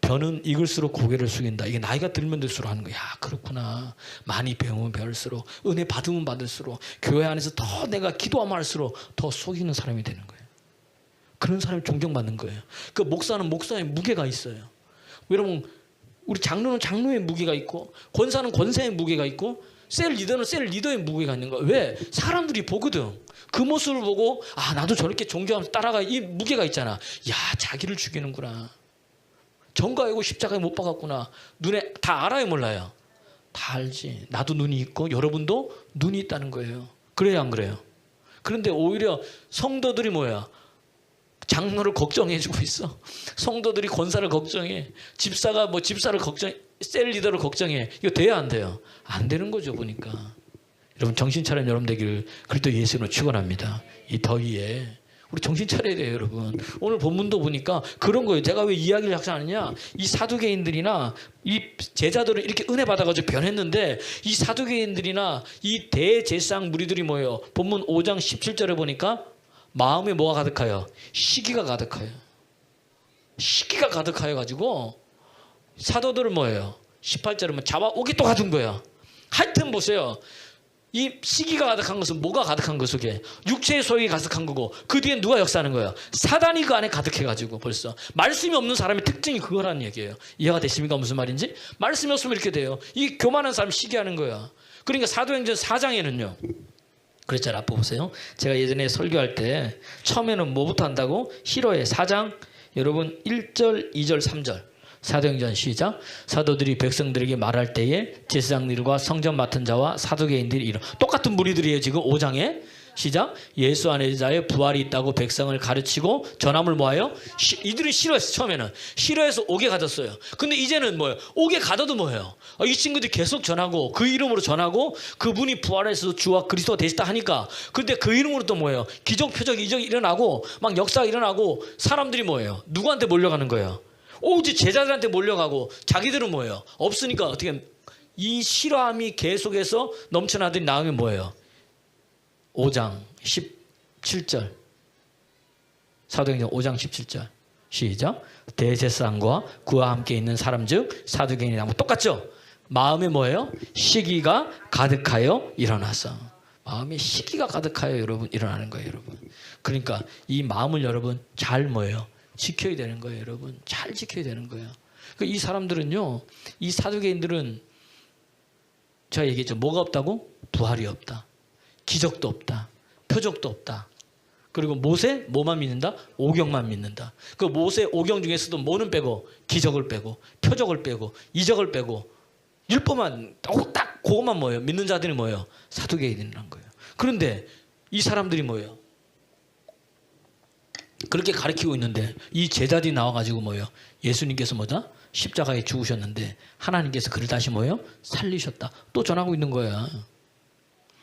벼는 익을수록 고개를 숙인다. 이게 나이가 들면 들수록 하는 거야. 그렇구나. 많이 배우면 배울수록 은혜 받으면 받을수록 교회 안에서 더 내가 기도하면 할수록 더 속이는 사람이 되는 거예요. 그런 사람이 존경받는 거예요. 그 목사는 목사의 무게가 있어요. 여러분 우리 장로는 장로의 무게가 있고 권사는 권사의 무게가 있고 셀 리더는 셀 리더의 무게가 있는 거예요. 왜? 사람들이 보거든. 그 모습을 보고 나도 저렇게 존경하면서 따라가. 이 무게가 있잖아. 자기를 죽이는구나. 정가이고 십자가에 못 박았구나. 눈에 다 알아요 몰라요? 다 알지. 나도 눈이 있고 여러분도 눈이 있다는 거예요. 그래요 안 그래요? 그런데 오히려 성도들이 뭐야? 장로를 걱정해주고 있어. 성도들이 권사를 걱정해. 집사가 집사를 걱정해. 셀 리더를 걱정해. 이거 돼야 안 돼요? 안 되는 거죠 보니까. 여러분 정신 차린 여러분 되기를 그리스도 예수로 축원합니다. 이 더위에 우리 정신 차려야 돼요 여러분. 오늘 본문도 보니까 그런 거예요. 제가 왜 이야기를 작성하느냐. 이 사두개인들이나 이 제자들은 이렇게 은혜 받아가지고 변했는데 이 사두개인들이나 이 대제사장 무리들이 뭐예요? 본문 5장 17절에 보니까 마음에 뭐가 가득하여? 시기가 가득하여. 시기가 가득하여 가지고 사도들은 뭐예요? 18절에 잡아오기 또 가둔 거야. 하여튼 보세요. 이 시기가 가득한 것은 뭐가 가득한 거 속에? 육체의 소욕이 가득한 거고 그 뒤엔 누가 역사하는 거예요? 사단이 그 안에 가득해가지고 벌써 말씀이 없는 사람의 특징이 그거라는 얘기예요. 이해가 되십니까? 무슨 말인지? 말씀이 없으면 이렇게 돼요. 이 교만한 사람 시기하는 거야. 그러니까 사도행전 4장에는요. 그랬잖아요. 앞에 보세요. 제가 예전에 설교할 때 처음에는 뭐부터 한다고? 히로의 4장 여러분 1절, 2절, 3절 사도행전 시작. 사도들이 백성들에게 말할 때에 제사장들과 성전 맡은 자와 사두개인들이 이런 똑같은 무리들이에요. 지금 5장에 시작. 예수 안에 자의 부활이 있다고 백성을 가르치고 전함을 모아요. 이들이 싫어했어. 처음에는 싫어해서 옥에 가뒀어요. 근데 이제는 뭐예요? 옥에 가둬도 뭐예요? 이 친구들이 계속 전하고 그 이름으로 전하고 그분이 부활해서 주와 그리스도가 되시다 하니까 근데 그 이름으로 또 뭐예요? 기적 표적 이적이 일어나고 막 역사가 일어나고 사람들이 뭐예요? 누구한테 몰려가는 거예요? 오직 제자들한테 몰려가고 자기들은 뭐예요? 없으니까 어떻게 이 싫어함이 계속해서 넘쳐나더니 나오면 뭐예요? 5장 17절 사도행전 5장 17절 시작. 대제사장과 그와 함께 있는 사람 즉 사두개인이랑 똑같죠? 마음에 뭐예요? 시기가 가득하여 일어나서 마음에 시기가 가득하여 여러분 일어나는 거예요. 여러분 그러니까 이 마음을 여러분 잘 뭐예요? 지켜야 되는 거예요. 여러분 잘 지켜야 되는 거예요. 그러니까 이 사람들은요 이 사두개인들은 제가 얘기했죠. 뭐가 없다고? 부활이 없다. 기적도 없다. 표적도 없다. 그리고 모세 뭐만 믿는다? 오경만 믿는다. 그 모세 오경 중에서도 뭐는 빼고 기적을 빼고 표적을 빼고 이적을 빼고 율법만 딱 그것만 뭐예요? 믿는 자들이 뭐예요? 사두개인이라는 거예요. 그런데 이 사람들이 뭐예요? 그렇게 가르치고 있는데 이 제자들이 나와가지고 뭐예요? 예수님께서 뭐다? 십자가에 죽으셨는데 하나님께서 그를 다시 뭐예요? 살리셨다. 또 전하고 있는 거야.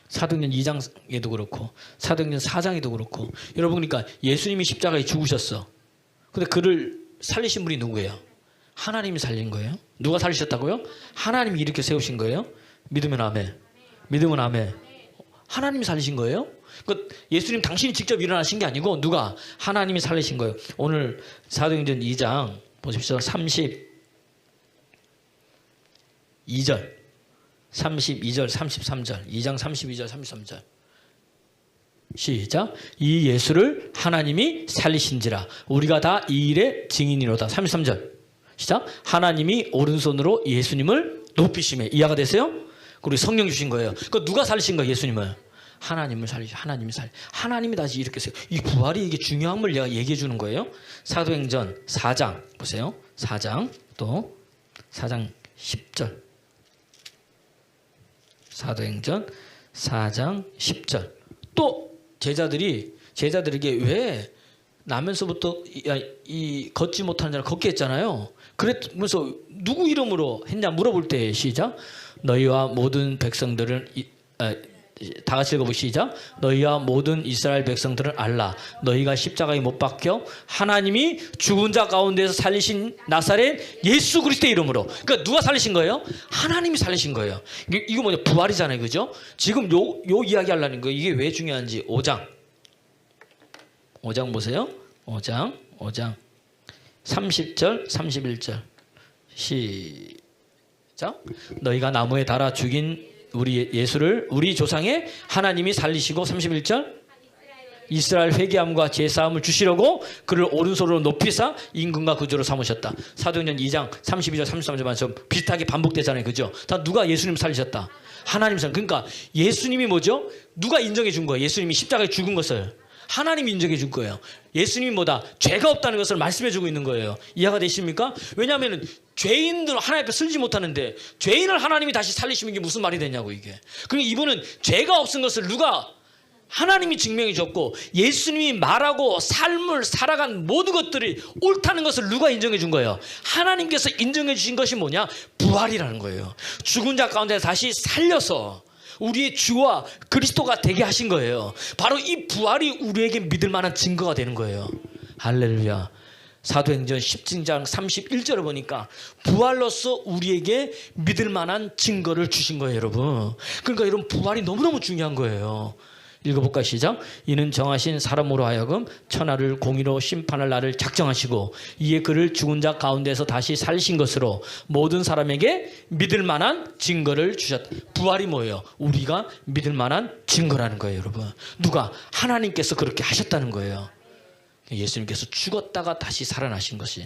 사도행전 2장에도 그렇고 사도행전 4장에도 그렇고 여러분 그러니까 예수님이 십자가에 죽으셨어. 근데 그를 살리신 분이 누구예요? 하나님이 살린 거예요. 누가 살리셨다고요? 하나님이 이렇게 세우신 거예요. 믿으면 아멘. 믿으면 아멘. 하나님이 살리신 거예요. 그러니까 예수님 당신이 직접 일어나신 게 아니고 누가? 하나님이 살리신 거예요. 오늘 사도행전 2장 보십시오. 32절 32절 33절 2장 32절 33절 시작. 이 예수를 하나님이 살리신지라 우리가 다 이 일의 증인이로다. 33절 시작. 하나님이 오른손으로 예수님을 높이심에 이해가 되세요? 그리고 성령 주신 거예요. 그 누가 살리신 거예요? 예수님을. 하나님을 살리시. 하나님이 다시 이렇게 세요. 이 부활이 이게 중요한 걸 내가 얘기해 주는 거예요. 사도행전 4장 보세요. 4장 또 4장 10절 사도행전 4장 10절 또 제자들에게 왜 나면서부터 이 걷지 못하는 자를 걷게 했잖아요. 그러면서 누구 이름으로 했냐 물어볼 때 시작. 너희와 모든 백성들은 다 같이 읽어보시죠. 너희와 모든 이스라엘 백성들은 알라. 너희가 십자가에 못 박혀 하나님이 죽은 자 가운데서 살리신 나사렛 예수 그리스도의 이름으로. 그러니까 누가 살리신 거예요? 하나님이 살리신 거예요. 이거 뭐냐? 부활이잖아요. 그죠? 지금 요 이야기 하려는 거예요. 이게 왜 중요한지 5장 보세요. 5장 30절 31절 시작. 너희가 나무에 달아 죽인 우리 예수를 우리 조상의 하나님이 살리시고 31절 이스라엘 회개함과 제사함을 주시려고 그를 오른손으로 높이사 임금과 구주로 삼으셨다. 사도행전 2장 32절 33절만 좀 비슷하게 반복되잖아요. 그죠? 다 누가 예수님 살리셨다. 하나님 살. 그러니까 예수님이 뭐죠? 누가 인정해 준 거예요? 예수님이 십자가에 죽은 것을 하나님이 인정해 줄 거예요. 예수님이 뭐다? 죄가 없다는 것을 말씀해 주고 있는 거예요. 이해가 되십니까? 왜냐하면 죄인들 하나님 앞에 설지 못하는데 죄인을 하나님이 다시 살리시면 이게 무슨 말이 되냐고 이게. 그러니까 이분은 죄가 없은 것을 누가? 하나님이 증명해 줬고 예수님이 말하고 삶을 살아간 모든 것들이 옳다는 것을 누가 인정해 준 거예요? 하나님께서 인정해 주신 것이 뭐냐? 부활이라는 거예요. 죽은 자 가운데 다시 살려서 우리의 주와 그리스도가 되게 하신 거예요. 바로 이 부활이 우리에게 믿을 만한 증거가 되는 거예요. 할렐루야. 사도행전 10장 31절을 보니까 부활로서 우리에게 믿을 만한 증거를 주신 거예요. 여러분. 그러니까 여러분 부활이 너무너무 중요한 거예요. 읽어볼까요? 시작. 이는 정하신 사람으로 하여금 천하를 공의로 심판할 날을 작정하시고 이에 그를 죽은 자 가운데서 다시 살리신 것으로 모든 사람에게 믿을 만한 증거를 주셨다. 부활이 뭐예요? 우리가 믿을 만한 증거라는 거예요. 여러분. 누가? 하나님께서 그렇게 하셨다는 거예요. 예수님께서 죽었다가 다시 살아나신 것이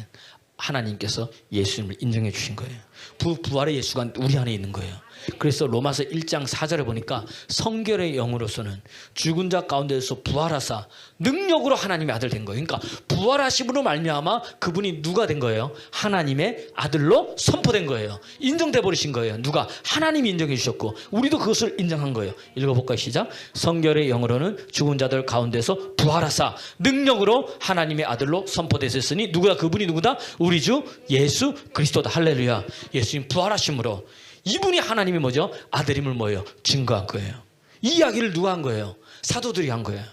하나님께서 예수님을 인정해 주신 거예요. 부활의 예수가 우리 안에 있는 거예요. 그래서 로마서 1장 4절에 보니까 성결의 영으로서는 죽은 자 가운데서 부활하사 능력으로 하나님의 아들 된 거예요. 그러니까 부활하심으로 말미암아 그분이 누가 된 거예요? 하나님의 아들로 선포된 거예요. 인정돼 버리신 거예요. 누가? 하나님이 인정해 주셨고 우리도 그것을 인정한 거예요. 읽어볼까요? 시작. 성결의 영으로는 죽은 자들 가운데서 부활하사 능력으로 하나님의 아들로 선포되셨으니 누구야? 그분이 누구다? 우리 주 예수 그리스도다. 할렐루야. 예수님 부활하심으로 이분이 하나님의 뭐죠? 아들임을 뭐예요? 증거한 거예요. 이 이야기를 누가 한 거예요? 사도들이 한 거예요.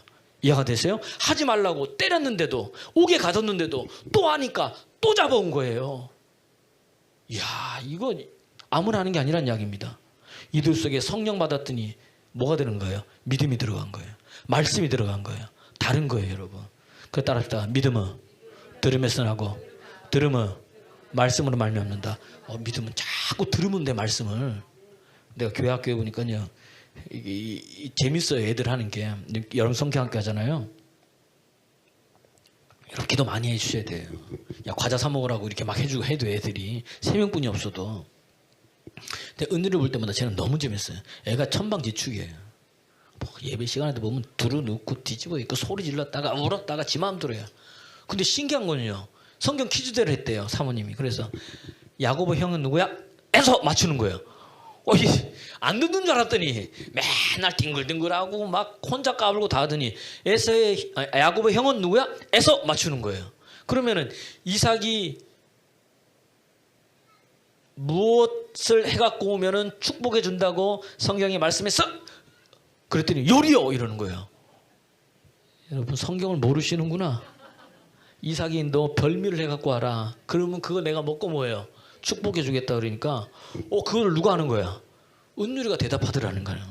이해가 되세요? 하지 말라고 때렸는데도 옥에 가뒀는데도 또 하니까 또 잡아온 거예요. 이야, 이거 아무나 하는 게 아니란 이야기입니다. 이들 속에 성령 받았더니 뭐가 되는 거예요? 믿음이 들어간 거예요. 말씀이 들어간 거예요. 다른 거예요, 여러분. 그 따라합시다. 믿음은 들음에서 나고 들음은 말씀으로 말미암는다. 믿음은 자꾸 들으면 돼. 말씀을. 내가 교회 학교에 보니까요, 재밌어요. 애들 하는 게. 여러분 성경학교 하잖아요. 여러분 기도 많이 해주셔야 돼요. 야, 과자 사 먹으라고 이렇게 막 해주고 해도 애들이 3명뿐이 없어도. 근데 은혜를 볼 때마다 쟤는 너무 재밌어요. 애가 천방지축이에요. 예배 시간에도 보면 두루눕고 뒤집어 있고 소리 질렀다가 울었다가 지 마음대로 해요. 근데 신기한 건요, 성경 퀴즈대로 했대요, 사모님이. 그래서 야고보 형은 누구야? 에서 맞추는 거예요. 안 듣는 줄 알았더니 맨날 뒹굴뒹굴하고 막 혼자 까불고 다 하더니 야고보 형은 누구야? 에서 맞추는 거예요. 그러면은 이삭이 무엇을 해갖고 오면은 축복해 준다고 성경이 말씀했어? 그랬더니 요리요 이러는 거예요. 여러분 성경을 모르시는구나. 이삭이 너 별미를 해갖고 와라. 그러면 그거 내가 먹고 뭐예요? 축복해 주겠다 그러니까 그걸 누가 하는 거야? 은율이가 대답하더라는 거예요.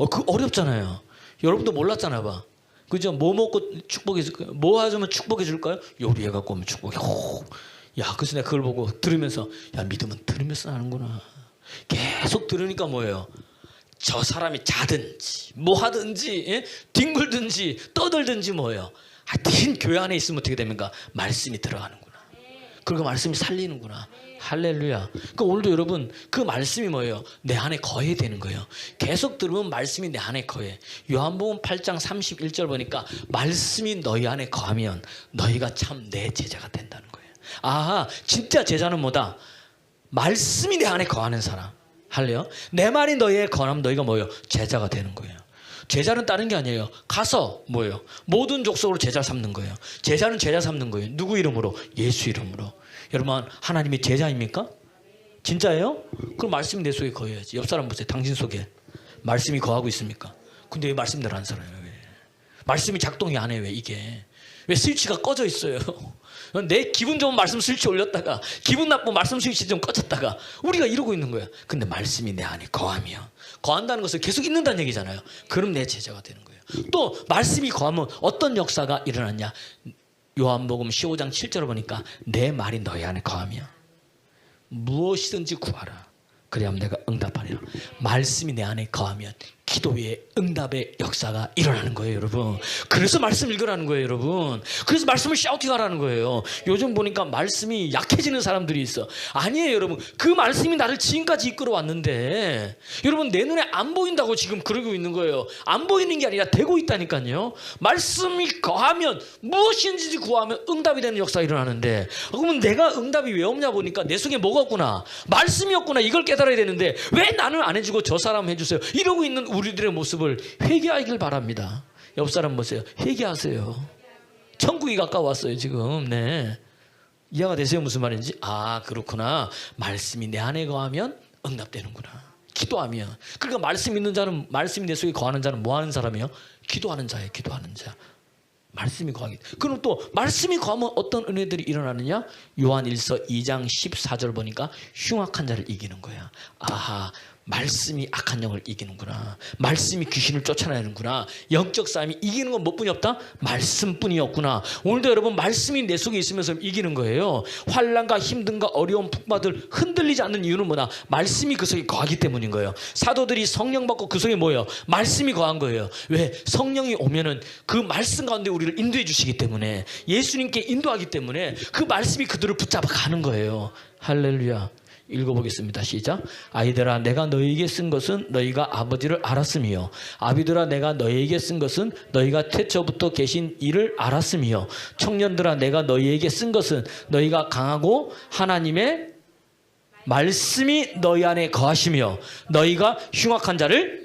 그 어렵잖아요. 여러분도 몰랐잖아 봐. 그죠? 뭐 먹고 축복해 줄까요? 뭐 하자면 축복해 줄까요? 요리해 갖고 오면 축복해. 야, 그래서 내가 그걸 보고 들으면서 야, 믿음은 들으면서 하는구나. 계속 들으니까 뭐예요? 저 사람이 자든지 뭐 하든지, 예? 뒹굴든지 떠들든지 뭐예요? 하여튼 교회 안에 있으면 어떻게 됩니까? 말씀이 들어가는구나. 그리고 말씀이 살리는구나. 할렐루야. 그러니까 오늘도 여러분 그 말씀이 뭐예요? 내 안에 거해야 되는 거예요. 계속 들으면 말씀이 내 안에 거해. 요한복음 8장 31절 보니까 말씀이 너희 안에 거하면 너희가 참 내 제자가 된다는 거예요. 아하, 진짜 제자는 뭐다? 말씀이 내 안에 거하는 사람. 할래요? 내 말이 너희에 거하면 너희가 뭐예요? 제자가 되는 거예요. 제자는 다른 게 아니에요. 가서 뭐예요? 모든 족속으로 제자 삼는 거예요. 제자는 제자 삼는 거예요. 누구 이름으로? 예수 이름으로. 여러분 하나님의 제자입니까? 진짜예요? 그럼 말씀이 내 속에 거해야지. 옆 사람 보세요. 당신 속에 말씀이 거하고 있습니까? 근데 왜 말씀대로 안 살아요? 왜? 말씀이 작동이 안 해요. 왜 이게? 왜 스위치가 꺼져 있어요? 내 기분 좋은 말씀 스위치 올렸다가 기분 나쁜 말씀 스위치 좀 꺼졌다가 우리가 이러고 있는 거야. 근데 말씀이 내 안에 거하며, 거한다는 것은 계속 있는다는 얘기잖아요. 그럼 내 제자가 되는 거예요. 또 말씀이 거하면 어떤 역사가 일어났냐? 요한복음 15장 7절을 보니까 내 말이 너희 안에 거하며 무엇이든지 구하라. 그래야 내가 응답하리라. 말씀이 내 안에 거하면 기도의 응답의 역사가 일어나는 거예요, 여러분. 그래서 말씀 읽으라는 거예요, 여러분. 그래서 말씀을 샤우팅하라는 거예요. 요즘 보니까 말씀이 약해지는 사람들이 있어. 아니에요, 여러분. 그 말씀이 나를 지금까지 이끌어 왔는데 여러분 내 눈에 안 보인다고 지금 그러고 있는 거예요. 안 보이는 게 아니라 되고 있다니까요. 말씀이 거하면 무엇인지 구하면 응답이 되는 역사가 일어나는데, 그러면 내가 응답이 왜 없냐 보니까 내 속에 뭐가 없구나, 말씀이 없구나. 이걸 깨달아야 되는데 왜 나는 안 해주고 저 사람 해주세요 이러고 있는 우리들의 모습을 회개하길 바랍니다. 옆 사람 보세요. 회개하세요. 천국이 가까웠어요 지금. 네, 이해가 되세요? 무슨 말인지? 아, 그렇구나. 말씀이 내 안에 거하면 응답되는구나. 기도하면. 그러니까 말씀 있는 자는, 말씀이 내 속에 거하는 자는 뭐 하는 사람이에요? 기도하는 자예요. 기도하는 자. 말씀이 거하기. 그럼 또 말씀이 거하면 어떤 은혜들이 일어나느냐? 요한 1서 2장 14절 보니까 흉악한 자를 이기는 거야. 아하, 말씀이 악한 영을 이기는구나. 말씀이 귀신을 쫓아내는구나. 영적 싸움이 이기는 건 뭐뿐이 없다? 말씀뿐이었구나. 오늘도 여러분 말씀이 내 속에 있으면서 이기는 거예요. 환난과 힘든가 어려운 풍파들 흔들리지 않는 이유는 뭐냐? 말씀이 그 속에 거하기 때문인 거예요. 사도들이 성령 받고 그 속에 뭐예요? 말씀이 거한 거예요. 왜? 성령이 오면은 그 말씀 가운데 우리를 인도해 주시기 때문에, 예수님께 인도하기 때문에 그 말씀이 그들을 붙잡아 가는 거예요. 할렐루야. 읽어보겠습니다. 시작. 아이들아 내가 너희에게 쓴 것은 너희가 아버지를 알았으며, 아비들아 내가 너희에게 쓴 것은 너희가 태초부터 계신 이를 알았으며, 청년들아 내가 너희에게 쓴 것은 너희가 강하고 하나님의 말씀이 너희 안에 거하시며 너희가 흉악한 자를,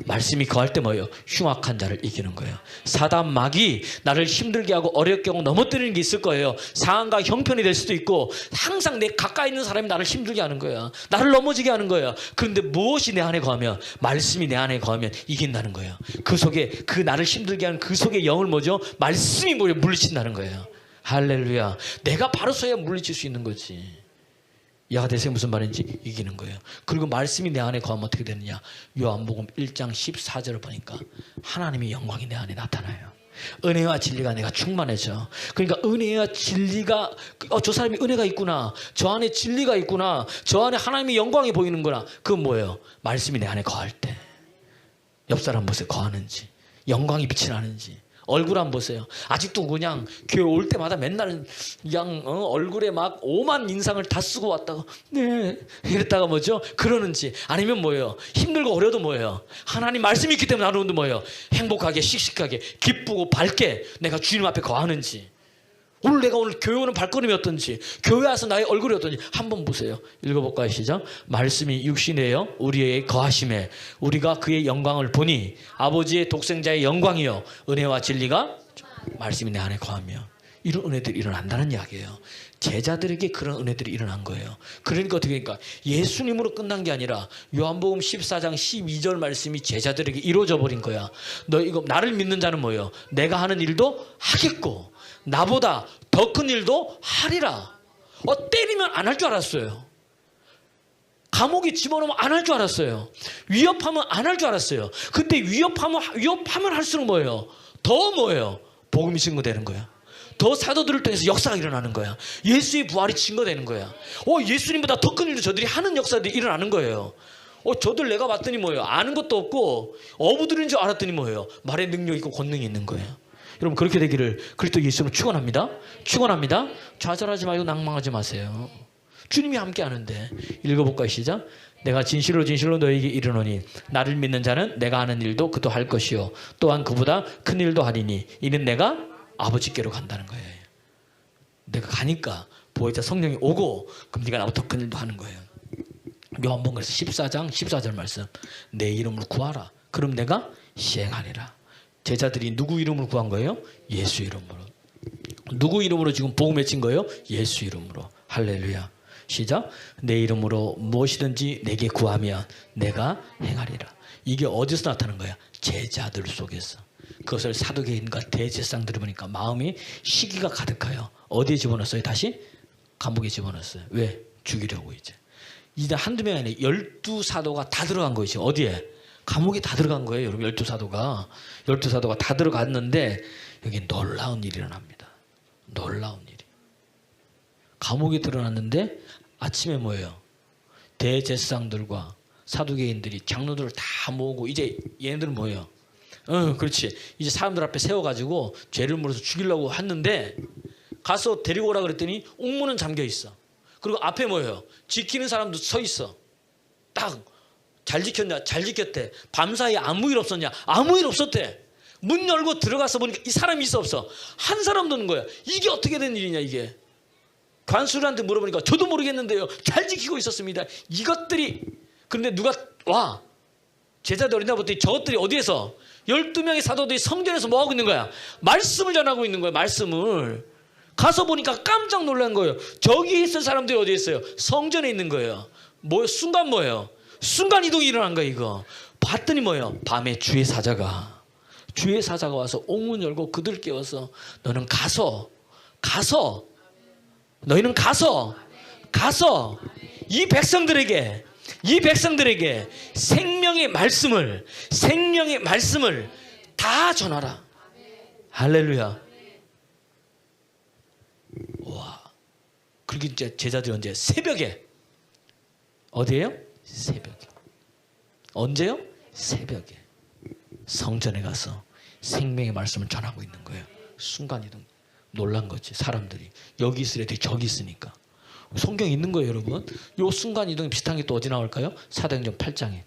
말씀이 거할 때 뭐예요? 흉악한 자를 이기는 거예요. 사단 마귀 나를 힘들게 하고 어렵게 하고 넘어뜨리는 게 있을 거예요. 상한과 형편이 될 수도 있고, 항상 내 가까이 있는 사람이 나를 힘들게 하는 거야. 나를 넘어지게 하는 거야. 그런데 무엇이 내 안에 거하면, 말씀이 내 안에 거하면 이긴다는 거예요. 그 속에 그 나를 힘들게 하는 그 속에 영을 뭐죠? 말씀이 뭐예요? 물리친다는 거예요. 할렐루야. 내가 바로 서야 물리칠 수 있는 거지. 이해가 되세요? 무슨 말인지? 이기는 거예요. 그리고 말씀이 내 안에 거하면 어떻게 되느냐? 요한복음 1장 14절을 보니까 하나님의 영광이 내 안에 나타나요. 은혜와 진리가 내가 충만해져. 그러니까 은혜와 진리가, 저 사람이 은혜가 있구나, 저 안에 진리가 있구나, 저 안에 하나님의 영광이 보이는구나. 그건 뭐예요? 말씀이 내 안에 거할 때. 옆 사람 보세요. 거하는지, 영광이 빛이 나는지. 얼굴 한번 보세요. 아직도 그냥 교회 올 때마다 맨날 그냥 얼굴에 막 오만 인상을 다 쓰고 왔다가 네 이랬다가 뭐죠? 그러는지, 아니면 뭐예요? 힘들고 어려도 뭐예요? 하나님 말씀이 있기 때문에 하루도 뭐예요? 행복하게 씩씩하게 기쁘고 밝게 내가 주님 앞에 거하는지, 오늘 교회 오는 발걸음이 어떤지, 교회 와서 나의 얼굴이 어떤지 한번 보세요. 읽어볼까요? 시작. 말씀이 육신이에요 우리에게 거하심에 우리가 그의 영광을 보니 아버지의 독생자의 영광이요 은혜와 진리가 말씀이 내 안에 거하며. 이런 은혜들이 일어난다는 이야기예요. 제자들에게 그런 은혜들이 일어난 거예요. 그러니까 어떻게 되니까 예수님으로 끝난 게 아니라 요한복음 14장 12절 말씀이 제자들에게 이루어져 버린 거야. 너 이거 나를 믿는 자는 뭐예요? 내가 하는 일도 하겠고 나보다 더 큰 일도 하리라. 때리면 안 할 줄 알았어요. 감옥에 집어넣으면 안 할 줄 알았어요. 위협하면 안 할 줄 알았어요. 근데 위협하면 할수록 뭐예요? 더 뭐예요? 복음이 증거되는 거야. 더 사도들을 통해서 역사가 일어나는 거야. 예수의 부활이 증거되는 거야. 예수님보다 더 큰 일도 저들이 하는 역사들이 일어나는 거예요. 저들 내가 봤더니 뭐예요? 아는 것도 없고 어부들인 줄 알았더니 뭐예요? 말에 능력 있고 권능이 있는 거예요. 여러분 그렇게 되기를 그리스도 예수로 축원합니다. 축원합니다. 좌절하지 말고 낭망하지 마세요. 주님이 함께 하는데. 읽어볼까요? 시작. 내가 진실로 진실로 너에게 이르노니 나를 믿는 자는 내가 하는 일도 그도 할 것이요 또한 그보다 큰 일도 하리니 이는 내가 아버지께로 간다는 거예요. 내가 가니까 보혜자 성령이 오고 그럼 네가 나보다 더 큰 일도 하는 거예요. 요한복음 14장 14절 말씀. 내 이름으로 구하라. 그럼 내가 시행하리라. 제자들이 누구 이름으로 구한 거예요? 예수 이름으로. 누구 이름으로 지금 복음 외친 거예요? 예수 이름으로. 할렐루야. 시작. 내 이름으로 무엇이든지 내게 구하면 내가 행하리라. 이게 어디서 나타난 거야? 제자들 속에서. 그것을 사도계인과 대제사장들이 보니까 마음이 시기가 가득해요. 어디에 집어넣었어요? 다시? 감옥에 집어넣었어요. 왜? 죽이려고 이제 한두 명이 아니라 12사도가 다 들어간 거죠. 어디에? 감옥에 다 들어간 거예요. 여러분 12사도가 다 들어갔는데 여기 놀라운 일이 일어납니다. 놀라운 일이. 감옥에 들어갔는데 아침에 뭐예요? 대제사장들과 사두개인들이 장로들을 다 모으고 이제 얘네들은 뭐예요? 그렇지. 이제 사람들 앞에 세워가지고 죄를 물어서 죽이려고 했는데 가서 데리고 오라 그랬더니 옥문은 잠겨 있어. 그리고 앞에 뭐예요? 지키는 사람도 서 있어. 딱 잘 지켰냐? 잘 지켰대. 밤사이에 아무 일 없었냐? 아무 일 없었대. 문 열고 들어가서 보니까 이 사람이 있어 없어? 한 사람도 없는 거야. 이게 어떻게 된 일이냐 이게. 관수들한테 물어보니까 저도 모르겠는데요. 잘 지키고 있었습니다. 이것들이. 그런데 누가 와. 제자들 어린다 보더니 저것들이 어디에서? 12명의 사도들이 성전에서 뭐하고 있는 거야? 말씀을 전하고 있는 거야. 말씀을. 가서 보니까 깜짝 놀란 거예요. 저기 있을 사람들이 어디에 있어요? 성전에 있는 거예요. 순간 뭐예요? 순간 이동이 일어난 거예요. 이거 봤더니 뭐예요? 밤에 주의 사자가 와서 옥문 열고 그들 깨워서 너희는 가서 이 백성들에게 이 백성들에게 생명의 말씀을 다 전하라. 할렐루야. 와. 그리고 이제 제자들이 언제? 새벽에. 어디에요? 새벽에. 언제요? 새벽에. 성전에 가서 생명의 말씀을 전하고 있는 거예요. 순간이동. 놀란 거지, 사람들이. 여기 있을 애들이 저기 있으니까. 성경에 있는 거예요, 여러분. 요 순간이동이 비슷한 게 또 어디 나올까요? 사도행전 8장에.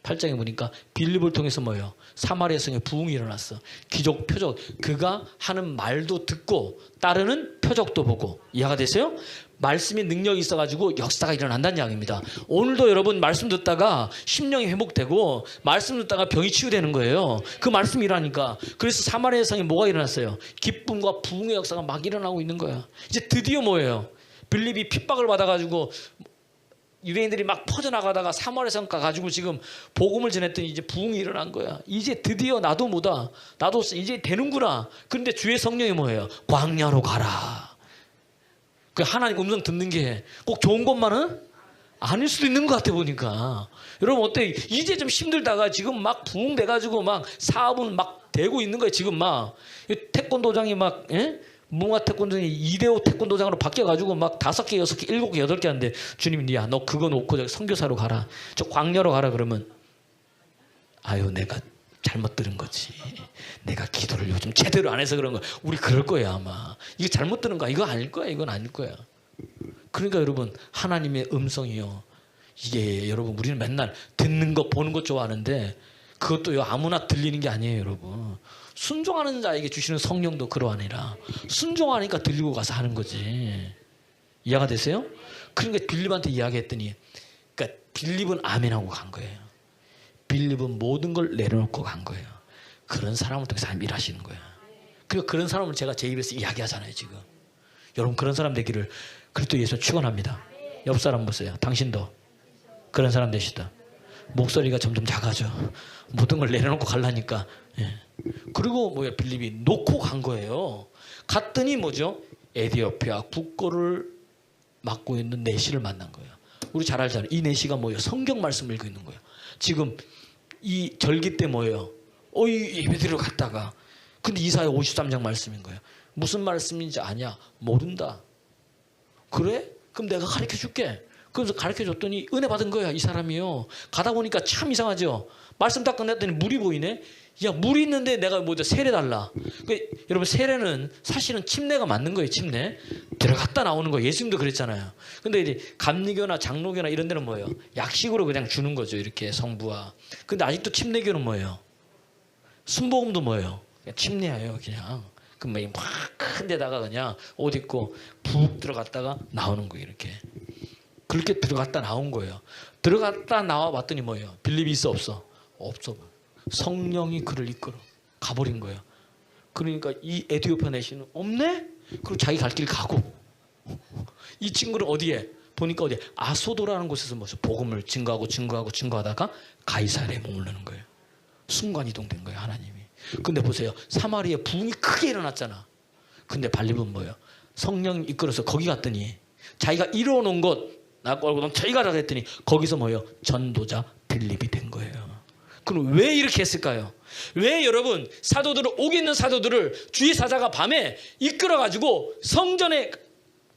8장에 보니까 빌립을 통해서 뭐예요? 사마리아 성에 부흥이 일어났어. 기적, 표적. 그가 하는 말도 듣고 따르는 표적도 보고. 이해가 되세요? 말씀이 능력이 있어가지고 역사가 일어난다는 이야기입니다. 오늘도 여러분 말씀 듣다가 심령이 회복되고 말씀 듣다가 병이 치유되는 거예요. 그 말씀이 일어나니까. 그래서 사마리아 성에 뭐가 일어났어요? 기쁨과 부흥의 역사가 막 일어나고 있는 거야. 이제 드디어 뭐예요? 빌립이 핍박을 받아가지고 유대인들이 막 퍼져나가다가 사마리아 성 가가지고 지금 복음을 전했더니 이제 부흥이 일어난 거야. 이제 드디어 나도 이제 되는구나. 그런데 주의 성령이 뭐예요? 광야로 가라. 그 하나님 음성 듣는 게 꼭 좋은 것만은 아닐 수도 있는 것 같아 보니까. 여러분 어때? 이제 좀 힘들다가 지금 막 부흥돼가지고 막 사업은 막 되고 있는 거예요. 지금 막 태권도장이 막 문화 태권도장이 2대5 태권도장으로 바뀌어가지고 막 5개, 6개, 7개, 8개 하는데 주님이 야 너 그거 놓고 저기 선교사로 가라. 저 광야로 가라 그러면 아유 내가 잘못 들은 거지. 내가 기도를 요즘 제대로 안 해서 그런 거야. 우리 그럴 거야 아마. 이거 잘못 들은 거야. 이거 아닐 거야. 이건 아닐 거야. 그러니까 여러분 하나님의 음성이요. 이게 여러분 우리는 맨날 듣는 거 보는 거 좋아하는데 그것도요 아무나 들리는 게 아니에요 여러분. 순종하는 자에게 주시는 성령도 그러하니라. 순종하니까 들리고 가서 하는 거지. 이해가 되세요? 그러니까 빌립한테 이야기했더니 그러니까 빌립은 아멘하고 간 거예요. 빌립은 모든 걸 내려놓고 간 거예요. 그런 사람을 통해서 하나님 일하시는 거예요. 그리고 그런 사람을 제가 제 입에서 이야기하잖아요 지금. 여러분 그런 사람 되기를 그리스도 예수 축원합니다. 옆 사람 보세요. 당신도 그런 사람 되시다. 목소리가 점점 작아져. 모든 걸 내려놓고 가려니까. 예. 그리고 뭐야 빌립이 놓고 간 거예요. 갔더니 뭐죠? 에디오피아 국고를 맡고 있는 내시를 만난 거예요. 우리 잘 알잖아요. 이 내시가 뭐예요? 성경 말씀을 읽고 있는 거예요. 지금 이 절기 때 뭐예요? 이 예배드리러 갔다가 근데 이사야 53장 말씀인 거예요. 무슨 말씀인지 아냐? 모른다. 그래? 그럼 내가 가르쳐 줄게. 그래서 가르쳐 줬더니 은혜 받은 거야 이 사람이요. 가다 보니까 참 이상하죠. 말씀 딱 끝냈더니 물이 보이네. 야 물이 있는데 내가 뭐죠? 세례 달라. 여러분 세례는 사실은 침례가 맞는 거예요. 침례 들어갔다 나오는 거. 예수님도 그랬잖아요. 근데 이제 감리교나 장로교나 이런 데는 뭐예요? 약식으로 그냥 주는 거죠. 이렇게 성부와. 근데 아직도 침례교는 뭐예요? 순복음도 뭐예요? 그냥 침례예요. 그냥. 그럼 막 큰 데다가 그냥 옷 입고 푹 들어갔다가 나오는 거예요. 이렇게. 그렇게 들어갔다 나온 거예요. 들어갔다 나와 봤더니 뭐예요? 빌립이 있어 없어? 없어. 성령이 그를 이끌어 가버린 거예요. 그러니까 이 에디오피아 내시는 없네? 그리고 자기 갈 길 가고 이 친구는 어디에? 보니까 어디에? 아소도라는 곳에서 뭐죠? 복음을 증거하다가 가이사랴에 머무르는 거예요. 순간이동된 거예요 하나님이. 근데 보세요. 사마리아에 부흥이 크게 일어났잖아. 근데 빌립은 뭐예요? 성령 이끌어서 거기 갔더니 자기가 이뤄놓은 것 나고 저희 가라 했더니 거기서 뭐예요? 전도자 빌립이 된 거예요. 그럼 왜 이렇게 했을까요? 왜 여러분 사도들을 옥에 있는 사도들을 주의 사자가 밤에 이끌어가지고 성전에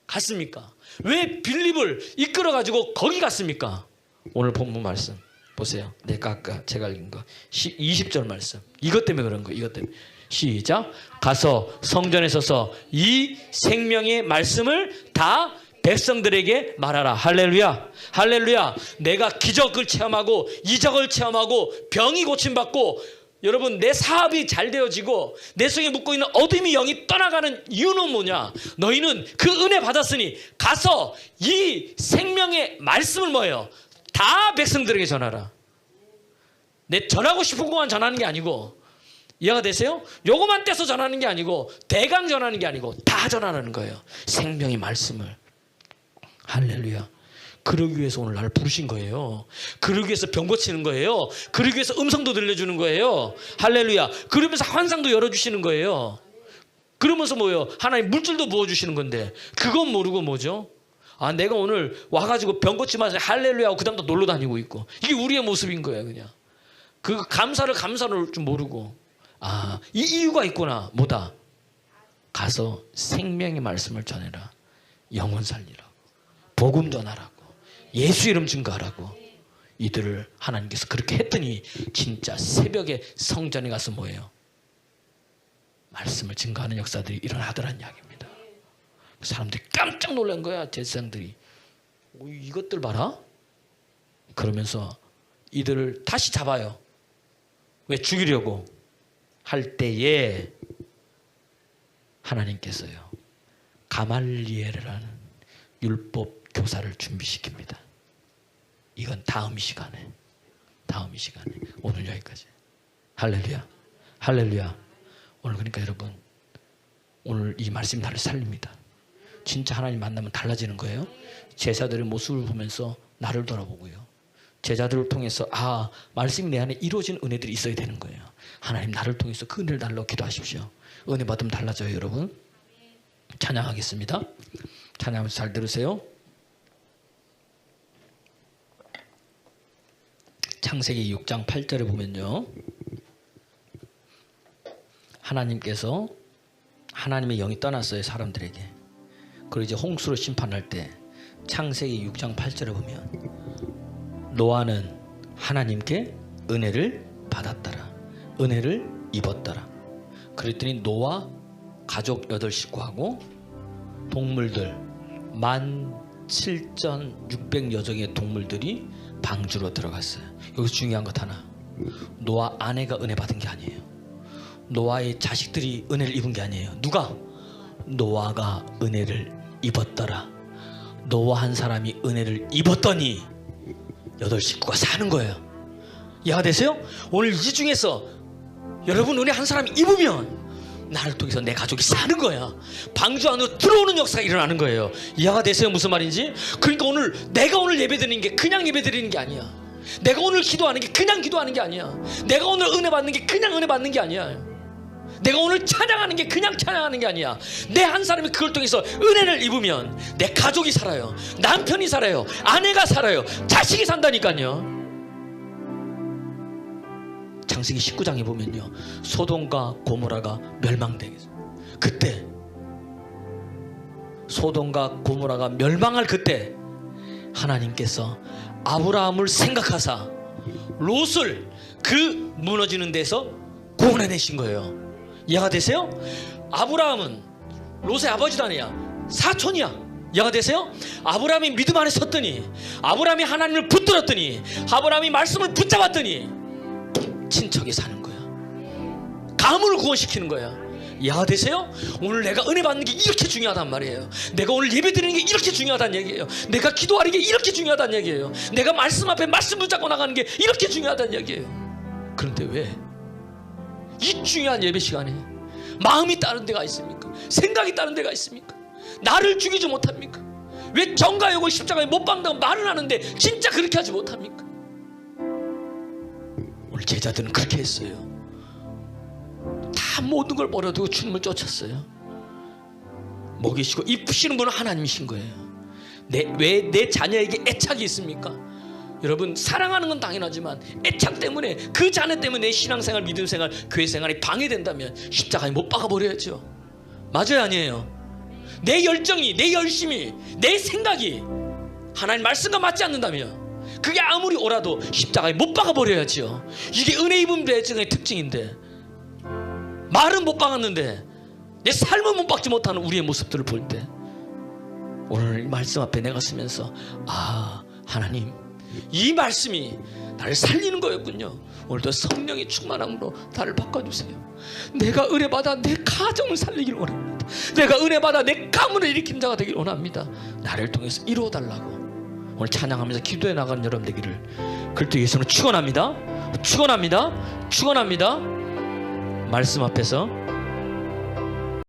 갔습니까? 왜 빌립을 이끌어가지고 거기 갔습니까? 오늘 본문 말씀 보세요. 내가 아까 제가 읽은 거 20절 말씀. 이것 때문에 그런 거예요. 이것 때문에. 시작. 가서 성전에 서서 이 생명의 말씀을 다 백성들에게 말하라. 할렐루야. 할렐루야. 내가 기적을 체험하고 이적을 체험하고 병이 고침받고 여러분 내 사업이 잘 되어지고 내 속에 묻고 있는 어둠의 영이 떠나가는 이유는 뭐냐? 너희는 그 은혜 받았으니 가서 이 생명의 말씀을 뭐예요? 다 백성들에게 전하라. 내 전하고 싶은 것만 전하는 게 아니고 이해가 되세요? 요거만 떼서 전하는 게 아니고 대강 전하는 게 아니고 다 전하는 거예요. 생명의 말씀을. 할렐루야. 그러기 위해서 오늘 나를 부르신 거예요. 그러기 위해서 병 고치는 거예요. 그러기 위해서 음성도 들려주는 거예요. 할렐루야. 그러면서 환상도 열어주시는 거예요. 그러면서 뭐예요? 하나님 물질도 부어주시는 건데 그건 모르고 뭐죠? 아, 내가 오늘 와가지고 병 고치면서 할렐루야 하고 그 다음부터 놀러 다니고 있고. 이게 우리의 모습인 거예요. 그냥 그 감사를 줄 모르고. 아, 이 이유가 있구나. 뭐다? 가서 생명의 말씀을 전해라. 영혼 살리라고, 복음 전하라고, 예수 이름 증거하라고. 이들을 하나님께서 그렇게 했더니 진짜 새벽에 성전에 가서 뭐예요? 말씀을 증거하는 역사들이 일어나더란 이야기입니다. 사람들이 깜짝 놀란 거야. 제사장들이 이것들 봐라. 그러면서 이들을 다시 잡아요. 왜? 죽이려고 할 때에 하나님께서요 가말리엘이라는 율법 교사를 준비시킵니다. 이건 다음 이 시간에 오늘 여기까지. 할렐루야, 할렐루야. 오늘 그러니까 여러분, 오늘 이 말씀이 나를 살립니다. 진짜 하나님 만나면 달라지는 거예요. 제자들의 모습을 보면서 나를 돌아보고요, 제자들을 통해서 아, 말씀이 내 안에 이루어진 은혜들이 있어야 되는 거예요. 하나님 나를 통해서 그 은혜를 달라고 기도하십시오. 은혜 받으면 달라져요. 여러분 찬양하겠습니다. 찬양하면서 잘 들으세요. 창세기 6장 8절에 보면요, 하나님께서 하나님의 영이 떠났어요. 사람들에게. 그리고 이제 홍수로 심판할 때 창세기 6장 8절에 보면 노아는 하나님께 은혜를 받았더라, 은혜를 입었더라. 그랬더니 노아 가족 8식구하고 동물들 17,600여 종의 동물들이 방주로 들어갔어요. 여기서 중요한 것 하나, 노아 아내가 은혜 받은 게 아니에요. 노아의 자식들이 은혜를 입은 게 아니에요. 누가? 노아가 은혜를 입었더라. 노아 한 사람이 은혜를 입었더니 8식구가 사는 거예요. 이해가 되세요? 오늘 이 중에서 여러분 은혜 한 사람이 입으면 나를 통해서 내 가족이 사는 거야. 방주 안으로 들어오는 역사가 일어나는 거예요. 이해가 되세요? 무슨 말인지? 그러니까 오늘 내가 오늘 예배드리는 게 그냥 예배드리는 게 아니야. 내가 오늘 기도하는 게 그냥 기도하는 게 아니야. 내가 오늘 은혜 받는 게 그냥 은혜 받는 게 아니야. 내가 오늘 찬양하는 게 그냥 찬양하는 게 아니야. 내 한 사람이 그걸 통해서 은혜를 입으면 내 가족이 살아요. 남편이 살아요. 아내가 살아요. 자식이 산다니까요. 창세기 19장에 보면요, 소돔과 고모라가 멸망되겠어요. 그때 소돔과 고모라가 멸망할 그때 하나님께서 아브라함을 생각하사 롯을 그 무너지는 데서 구원해내신 거예요. 이해가 되세요? 아브라함은 롯의 아버지도 아니야, 사촌이야. 이해가 되세요? 아브라함이 믿음 안에 섰더니, 아브라함이 하나님을 붙들었더니, 아브라함이 말씀을 붙잡았더니 친척이 사는 거야. 가문을 구원시키는 거야. 이해가 되세요? 오늘 내가 은혜 받는 게 이렇게 중요하단 말이에요. 내가 오늘 예배 드리는 게 이렇게 중요하다는 얘기예요. 내가 기도하는 게 이렇게 중요하다는 얘기예요. 내가 말씀 앞에 말씀 붙잡고 나가는 게 이렇게 중요하다는 얘기예요. 그런데 왜 이 중요한 예배 시간에 마음이 다른 데가 있습니까? 생각이 다른 데가 있습니까? 나를 죽이지 못합니까? 왜 정가요고 십자가에 못 박는다고 말은 하는데 진짜 그렇게 하지 못합니까? 오늘 제자들은 그렇게 했어요. 다 모든 걸 버려두고 주님을 쫓았어요. 먹이시고 입히시는 분은 하나님이신 거예요. 왜 내 자녀에게 애착이 있습니까? 여러분, 사랑하는 건 당연하지만 애착 때문에, 그 자녀 때문에 내 신앙생활, 믿음생활, 교회생활이 방해된다면 십자가에 못 박아버려야죠. 맞아요, 아니에요? 내 열정이, 내 열심이, 내 생각이 하나님 말씀과 맞지 않는다면 그게 아무리 오라도 십자가에 못 박아버려야죠. 이게 은혜 입은 배정의 특징인데, 말은 못 박았는데 내 삶은 못 박지 못하는 우리의 모습들을 볼 때 오늘 이 말씀 앞에 내가 서면서 아, 하나님 이 말씀이 나를 살리는 거였군요. 오늘도 성령의 충만함으로 나를 바꿔주세요. 내가 은혜받아 내 가정을 살리길 원합니다. 내가 은혜받아 내 가문을 일으킨 자가 되길 원합니다. 나를 통해서 이루어달라고 오늘 찬양하면서 기도해 나가는 여러분 되기를 그리스도 예수는 축원합니다. 축원합니다. 축원합니다. 말씀 앞에서